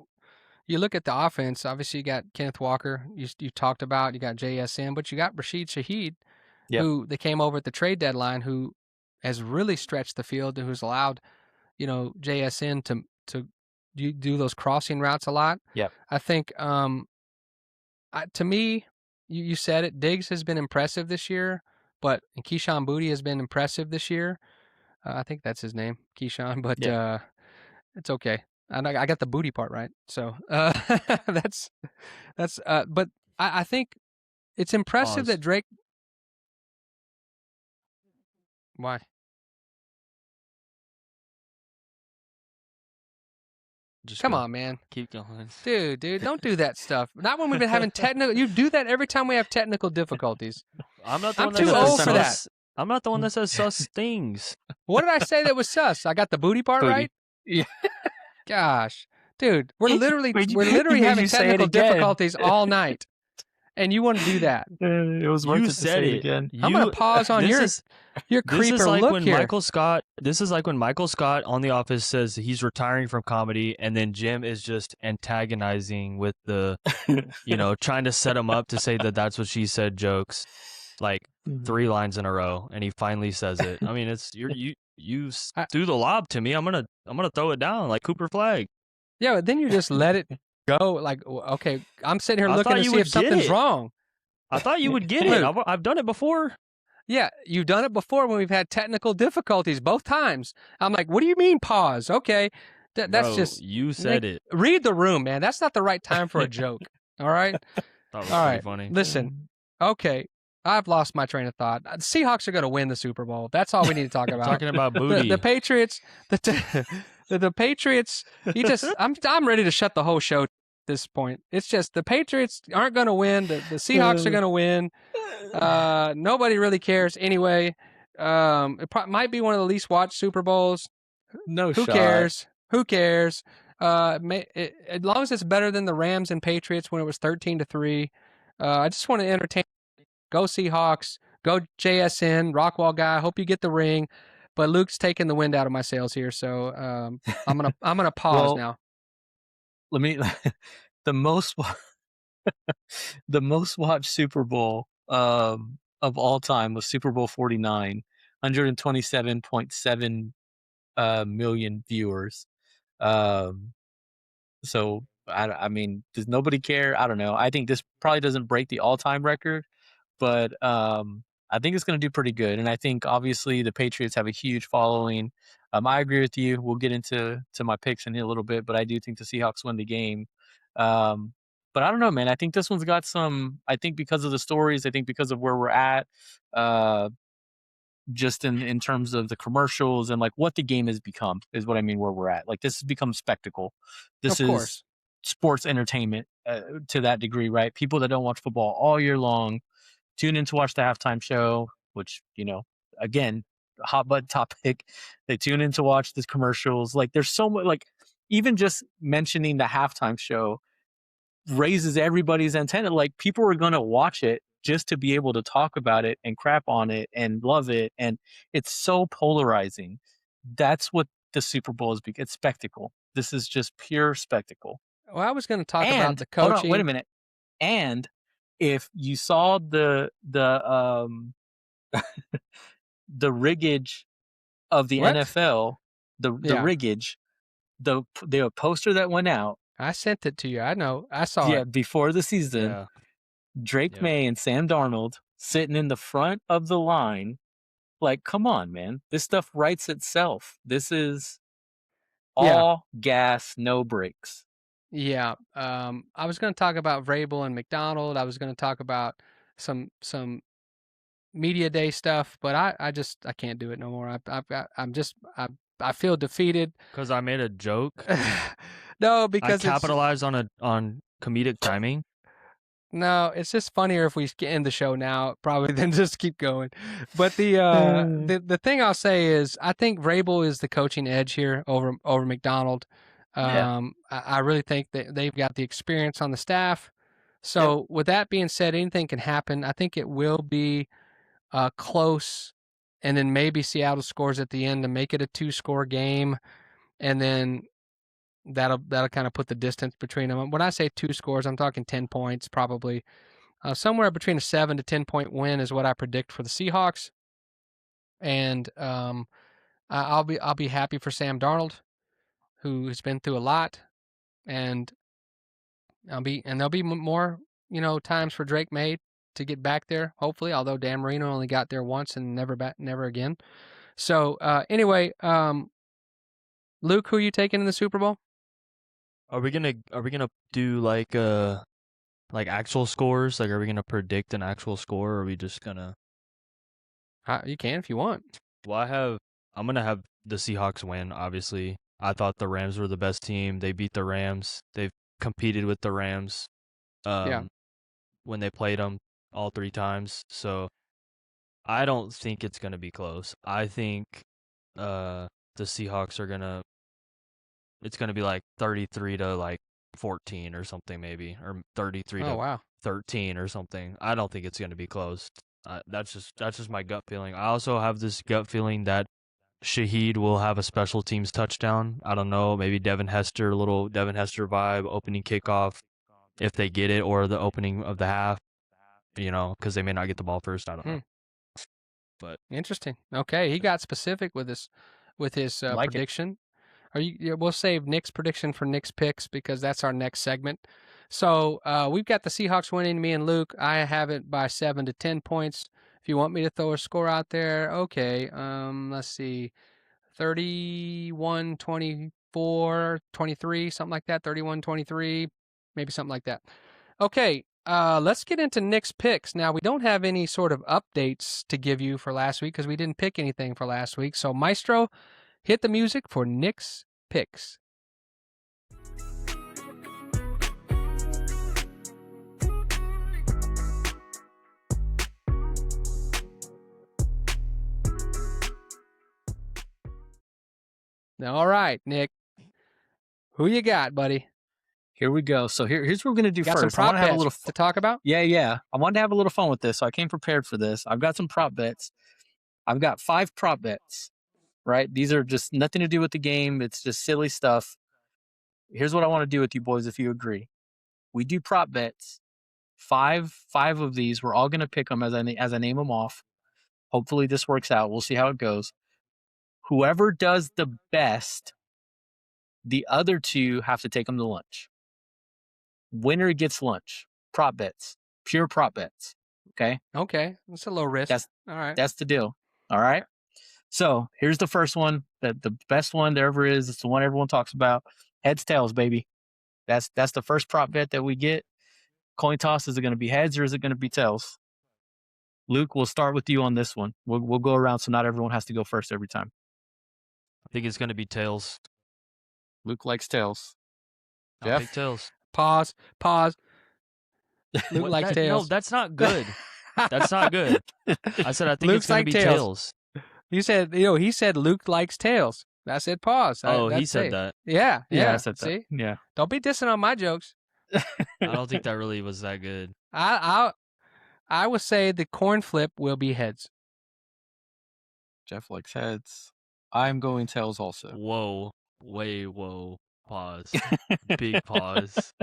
you look at the offense, obviously you got Kenneth Walker, you talked about, you got JSN, but you got Rashid Shaheed, who they came over at the trade deadline, who has really stretched the field and who's allowed, JSN to do those crossing routes a lot. Yeah. I think, to me, you said it, Diggs has been impressive this year, but Keyshawn Boutte has been impressive this year. I think that's his name, Keyshawn, but it's okay. I got the booty part right. So that's but I think it's impressive that Drake. Why? Just Come go. on, man. Keep going. Dude, don't do that stuff. Not when we've been having technical. You do that every time we have technical difficulties. I'm not the one too that old says for that. sus. I'm not the one that says sus things. What did I say that was sus? I got the booty part right? Yeah. Gosh. Dude, we're literally Made having you say it technical again. difficulties all night. And you want to do that. It was worth You it to said say it it. again. I'm going to pause on your This creeper is like look when here. Michael Scott. This is like when Michael Scott on The Office says he's retiring from comedy, and then Jim is just antagonizing with the, trying to set him up to say that that's what she said jokes, like 3 lines in a row, and he finally says it. I mean, it's you threw the lob to me. I'm gonna throw it down like Cooper Flagg. Yeah, but then you just let it go. Like, okay, I'm sitting here I looking thought to you see would if get something's it. wrong. I thought you would get it. I've done it before. Yeah, you've done it before when we've had technical difficulties both times. I'm like, what do you mean pause? Okay, that's Bro, just you said it. Read the room, man. That's not the right time for a joke. All right. That was All pretty right. funny. Listen. Okay, I've lost my train of thought. The Seahawks are going to win the Super Bowl. That's all we need to talk about. Talking about booty. The Patriots. The Patriots. I'm ready to shut the whole show at this point. It's just the Patriots aren't going to win. The Seahawks are going to win. Nobody really cares anyway. It might be one of the least watched Super Bowls. No Who shot. cares? Who cares? As long as it's better than the Rams and Patriots when it was 13-3. I just want to entertain. Go Seahawks. Go JSN. Rockwall guy. Hope you get the ring. But Luke's taking the wind out of my sails here, so I'm gonna pause now. Let me the most watched Super Bowl of all time was Super Bowl 49, 127.7 million viewers. So I mean, does nobody care? I don't know. I think this probably doesn't break the all-time record, but I think it's going to do pretty good. And I think obviously the Patriots have a huge following. I agree with you. We'll get into my picks in a little bit, but I do think the Seahawks win the game. But I don't know, man. I think this one's got some. I think because of the stories. I think because of where we're at. Just in terms of the commercials and like what the game has become is what I mean. Where we're at, like this has become spectacle. This is sports entertainment to that degree, right? People that don't watch football all year long tune in to watch the halftime show, which, again, hot button topic. They tune in to watch the commercials. Like there's so much, like even just mentioning the halftime show raises everybody's antenna. Like people are going to watch it just to be able to talk about it and crap on it and love it. And it's so polarizing. That's what the Super Bowl is. It's spectacle. This is just pure spectacle. Well, I was going to talk about And the coaching. hold on, wait a minute. And if you saw the the riggage of the What? NFL, the riggage, the poster that went out. I sent it to you. I know. I saw it. Before the season, Drake May and Sam Darnold sitting in the front of the line. Like, come on, man. This stuff writes itself. This is all gas, no brakes. Yeah. I was going to talk about Vrabel and McDonald. I was going to talk about some media day stuff, but I can't do it no more. I feel defeated because I made a joke. No, because I capitalized on comedic timing. No, it's just funnier if we end the show now, probably, than just keep going. But the thing I'll say is, I think Vrabel is the coaching edge here over McDonald. I really think that they've got the experience on the staff. So with that being said, anything can happen. I think it will be close, and then maybe Seattle scores at the end to make it a 2-score game, and then that'll kind of put the distance between them. When I say 2 scores, I'm talking 10 points, probably somewhere between a 7 to 10 point win is what I predict for the Seahawks. And I'll be happy for Sam Darnold, who has been through a lot, and there'll be more times for Drake May to get back there, hopefully. Although Dan Marino only got there once and never again. So anyway, Luke, who are you taking in the Super Bowl? Are we gonna do like actual scores? Like, are we gonna predict an actual score, or are we just gonna? You can if you want. Well, I'm gonna have the Seahawks win. Obviously, I thought the Rams were the best team. They beat the Rams. They've competed with the Rams. When they played them all 3 times. So I don't think it's gonna be close. I think the Seahawks are gonna. It's gonna be like 33 to like 14 or something, maybe, or 33 to 13 or something. I don't think it's gonna be close. That's just my gut feeling. I also have this gut feeling that Shaheed will have a special teams touchdown. I don't know, maybe little Devin Hester vibe, opening kickoff, if they get it, or the opening of the half. Because they may not get the ball first. I don't know. But interesting. Okay, he got specific with his prediction. We'll save Nick's prediction for Nick's picks, because that's our next segment. So we've got the Seahawks winning, me and Luke. I have it by 7 to 10 points. If you want me to throw a score out there, okay. Let's see, 31-24, 23, something like that. 31-23, maybe something like that. Okay, let's get into Nick's picks. Now, we don't have any sort of updates to give you for last week because we didn't pick anything for last week. So, Maestro, hit the music for Nick's picks. All right, Nick. Who you got, buddy? Here we go. So here's what we're gonna do got first. Some prop I want to have a little to talk about. Yeah. I wanted to have a little fun with this, so I came prepared for this. I've got some prop bets. I've got 5 prop bets. Right? These are just nothing to do with the game. It's just silly stuff. Here's what I want to do with you boys, if you agree. We do prop bets. 5 of these. We're all gonna pick them as I name them off. Hopefully this works out. We'll see how it goes. Whoever does the best, the other 2 have to take them to lunch. Winner gets lunch. Prop bets. Pure prop bets. Okay? Okay. That's a low risk. All right. That's the deal. All right? So, here's the first one. The best one there ever is. It's the one everyone talks about. Heads, tails, baby. That's the first prop bet that we get. Coin toss, is it going to be heads or is it going to be tails? Luke, we'll start with you on this one. We'll go around so not everyone has to go first every time. I think it's going to be tails. Luke likes tails. I'll pick tails. Pause. Luke likes tails. No, that's not good. That's not good. I said I think it's going to be tails. You said, he said Luke likes tails. I said pause. He said that. Yeah. I said that. See? Yeah. Don't be dissing on my jokes. I don't think that really was that good. I would say the corn flip will be heads. Jeff likes heads. I'm going tails also. Whoa. Whoa. Pause. Big pause.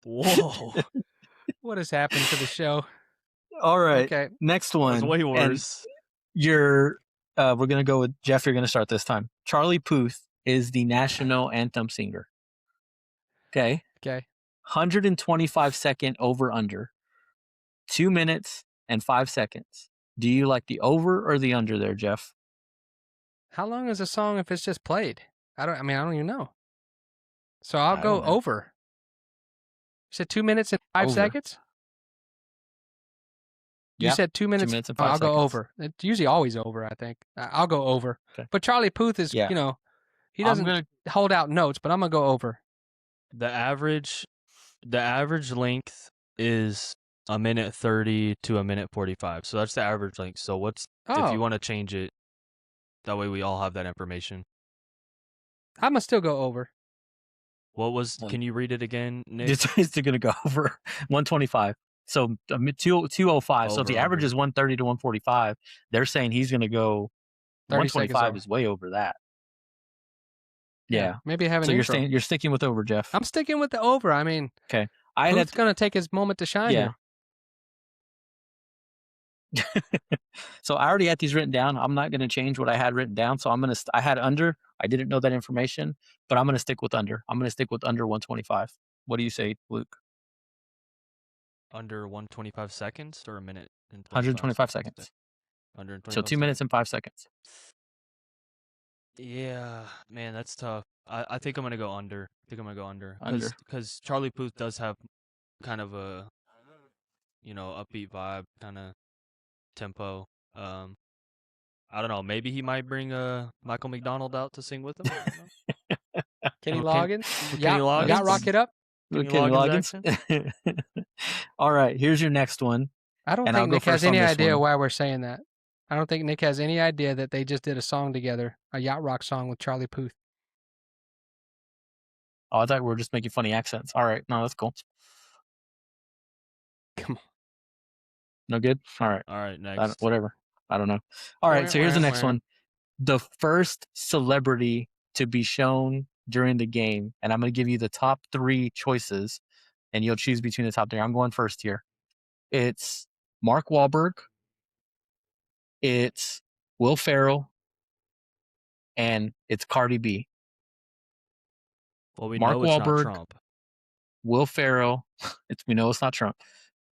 Whoa. What has happened to the show? All right. Okay. Next It was one. way And worse. we're gonna go with Jeff. You're gonna start this time. Charlie Puth is the national anthem singer. Okay. 125-second over under. 2 minutes and 5 seconds. Do you like the over or the under there, Jeff? How long is a song if it's just played? I don't even know. So I'll I go don't know. over. You said 2 minutes and 5 Over. seconds? You Yep, said 2 minutes. 2 minutes and 5 I'll go seconds. over. It's usually always over, I think. I'll go over. Okay. But Charlie Puth is, Yeah. he doesn't hold out notes, but I'm going to go over. The average length is 1:30 to 1:45. So that's the average length. So if you want to change it, that way we all have that information. I'm going to still go over. Can you read it again, Nick? It's going to go over 125. So 205. So if the average is 130 to 145, they're saying he's going to go 125 is way over that. Yeah. Maybe have an So intro. you're sticking with over, Jeff. I'm sticking with the over. I mean, okay. Puth's going to take his moment to shine here. So I already had these written down. I'm not going to change what I had written down. So I had under. I didn't know that information, but I'm going to stick with under. I'm going to stick with under 125. What do you say, Luke? Under 125 seconds or a minute and 125 seconds. So 2 minutes and 5 seconds. Yeah, man, that's tough. I think I'm going to go under. Because Charlie Puth does have kind of a, upbeat vibe, kind of tempo. I don't know. Maybe he might bring Michael McDonald out to sing with him. I don't know. Kenny Loggins? Kenny Loggins? Yeah, rock it up. Kenny Loggins. All right, here's your next one. I don't think Nick has any idea why we're saying that. I don't think Nick has any idea that they just did a song together, a yacht rock song with Charlie Puth. Oh, I thought we were just making funny accents. All right, no, that's cool. Come on. No good? All right, next. Whatever. I don't know. All right, so here's the next one. The first celebrity to be shown during the game, and I'm going to give you the top 3 choices, and you'll choose between the top 3. I'm going first here. It's Mark Wahlberg, it's Will Ferrell, and it's Cardi B. Well, we Mark know it's Wahlberg, not Trump. Will Ferrell. We know it's not Trump.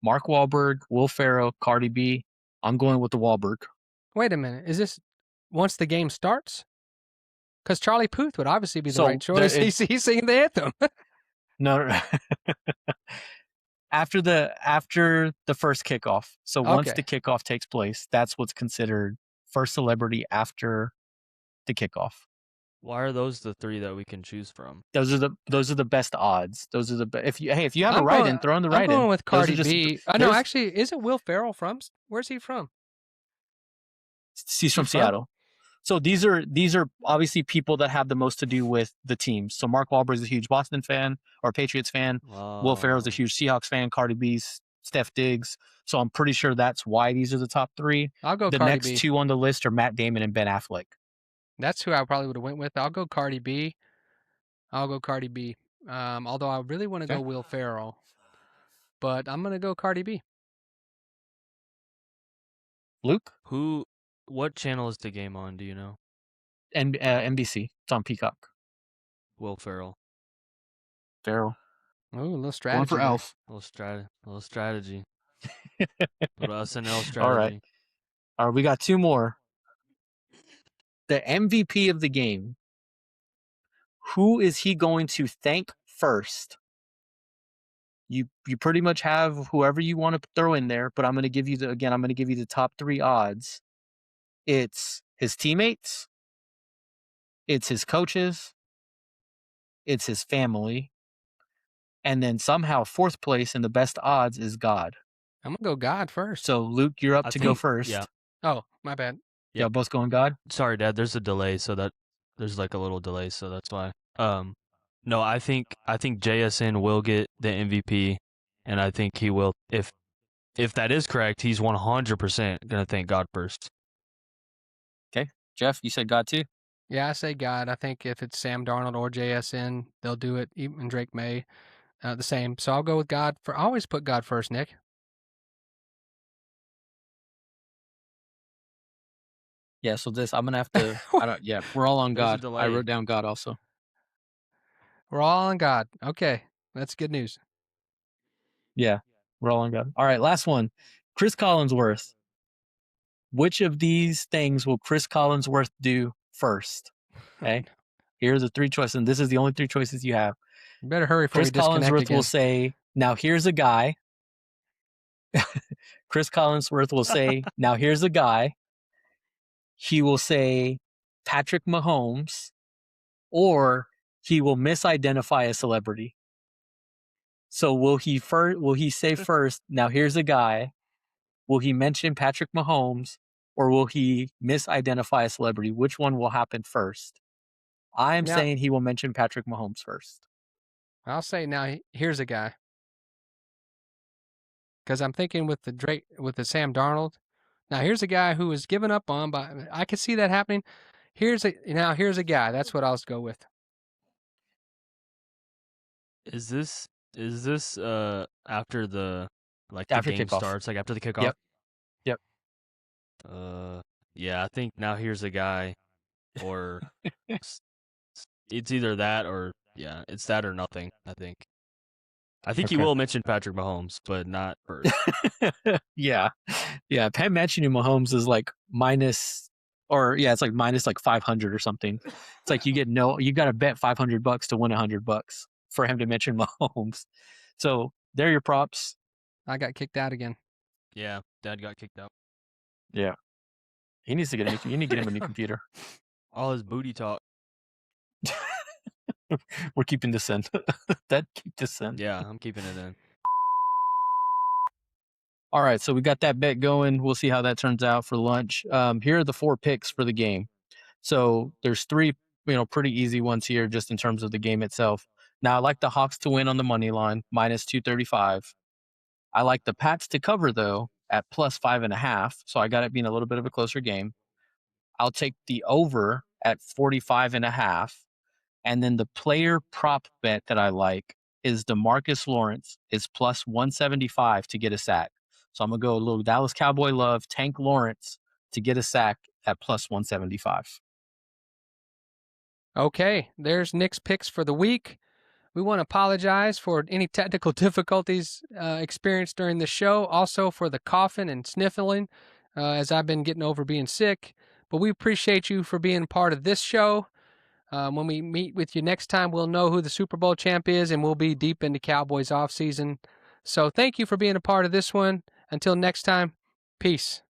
Mark Wahlberg, Will Ferrell, Cardi B. I'm going with the Wahlberg. Wait a minute. Is this once the game starts? Because Charlie Puth would obviously be the right choice. He's singing the anthem. No. After the first kickoff. So once the kickoff takes place, that's what's considered first celebrity after the kickoff. Why are those the 3 that we can choose from? Those are the best odds. Those are the if you have a write-in, throw in the write-in. I'm going with Cardi B. No, actually, isn't Will Ferrell from? Where's he from? He's from Seattle. So these are obviously people that have the most to do with the team. So Mark Wahlberg is a huge Boston fan or Patriots fan. Will Ferrell's a huge Seahawks fan. Cardi B's Steph Diggs. So I'm pretty sure that's why these are the top 3. I'll go the Cardi next B. 2 on the list are Matt Damon and Ben Affleck. That's who I probably would have went with. I'll go Cardi B. Although I really want to go Will Ferrell, but I'm gonna go Cardi B. Luke, what channel is the game on? Do you know? And NBC. It's on Peacock. Will Ferrell. Oh, a little strategy. Going for Elf. Little strategy. Little SNL strategy. All right. We got 2 more. The MVP of the game. Who is he going to thank first? You pretty much have whoever you want to throw in there, but I'm going to give you the top 3 odds. It's his teammates, it's his coaches, it's his family, and then somehow 4th place in the best odds is God. I'm going to go God first. So Luke, you're up to go first. Yeah. Oh, my bad. Yeah, y'all both going God? Sorry, Dad, there's a delay, so there's like a little delay, so that's why. No, I think JSN will get the MVP, and I think he will. If if that is correct, he's 100% going to thank God first. Okay. Jeff, you said God too? Yeah, I say God. I think if it's Sam Darnold or JSN, they'll do it. Even Drake May, the same. So I'll go with God. I always put God first, Nick. Yeah, so this, I'm going to have to, we're all on There's a God. I delay. wrote down God also. We're all on God. Okay, that's good news. Yeah, we're all on God. All right, last one. Chris Collinsworth. Which of these things will Chris Collinsworth do first? Okay. Here's the 3 choices, and this is the only 3 choices you have. You better hurry before Chris you disconnect Collinsworth again. will say, "Now here's a guy." Chris Collinsworth will say, "Now here's a guy." He will say Patrick Mahomes, or he will misidentify a celebrity. So will he say first, "Now here's a guy"? Will he mention Patrick Mahomes, or will he misidentify a celebrity? Which one will happen first? I'm Now, saying he will mention Patrick Mahomes first. I'll say now. Here's a guy. Because I'm thinking with the Sam Darnold. Now here's a guy who was given up on, but I could see that happening. Here's a guy. That's what I'll go with. Is this after the After game kickoff. starts, like after the kickoff? Yep. Yeah, I think now here's a guy, or it's either that or it's that or nothing. I think he Okay. will mention Patrick Mahomes, but not first. Yeah. Pat mentioning Mahomes is like minus, it's like minus like 500 or something. It's like you got to bet $500 to win $100 for him to mention Mahomes. So they're your props. I got kicked out again. Yeah, Dad got kicked out. Yeah. You need to get him a new computer. All his booty talk. We're keeping this in. Keep this in. Yeah, I'm keeping it in. All right, so we got that bet going. We'll see how that turns out for lunch. Here are the 4 picks for the game. So there's 3, pretty easy ones here just in terms of the game itself. Now I like the Hawks to win on the money line, minus 235. I like the Pats to cover though at plus 5.5. So I got it being a little bit of a closer game. I'll take the over at 45.5. And then the player prop bet that I like is DeMarcus Lawrence is plus 175 to get a sack. So I'm going to go a little Dallas Cowboy love, Tank Lawrence to get a sack at plus 175. Okay, there's Nick's picks for the week. We want to apologize for any technical difficulties experienced during the show, also for the coughing and sniffling, as I've been getting over being sick. But we appreciate you for being part of this show. When we meet with you next time, we'll know who the Super Bowl champ is, and we'll be deep into Cowboys offseason. So thank you for being a part of this one. Until next time, peace.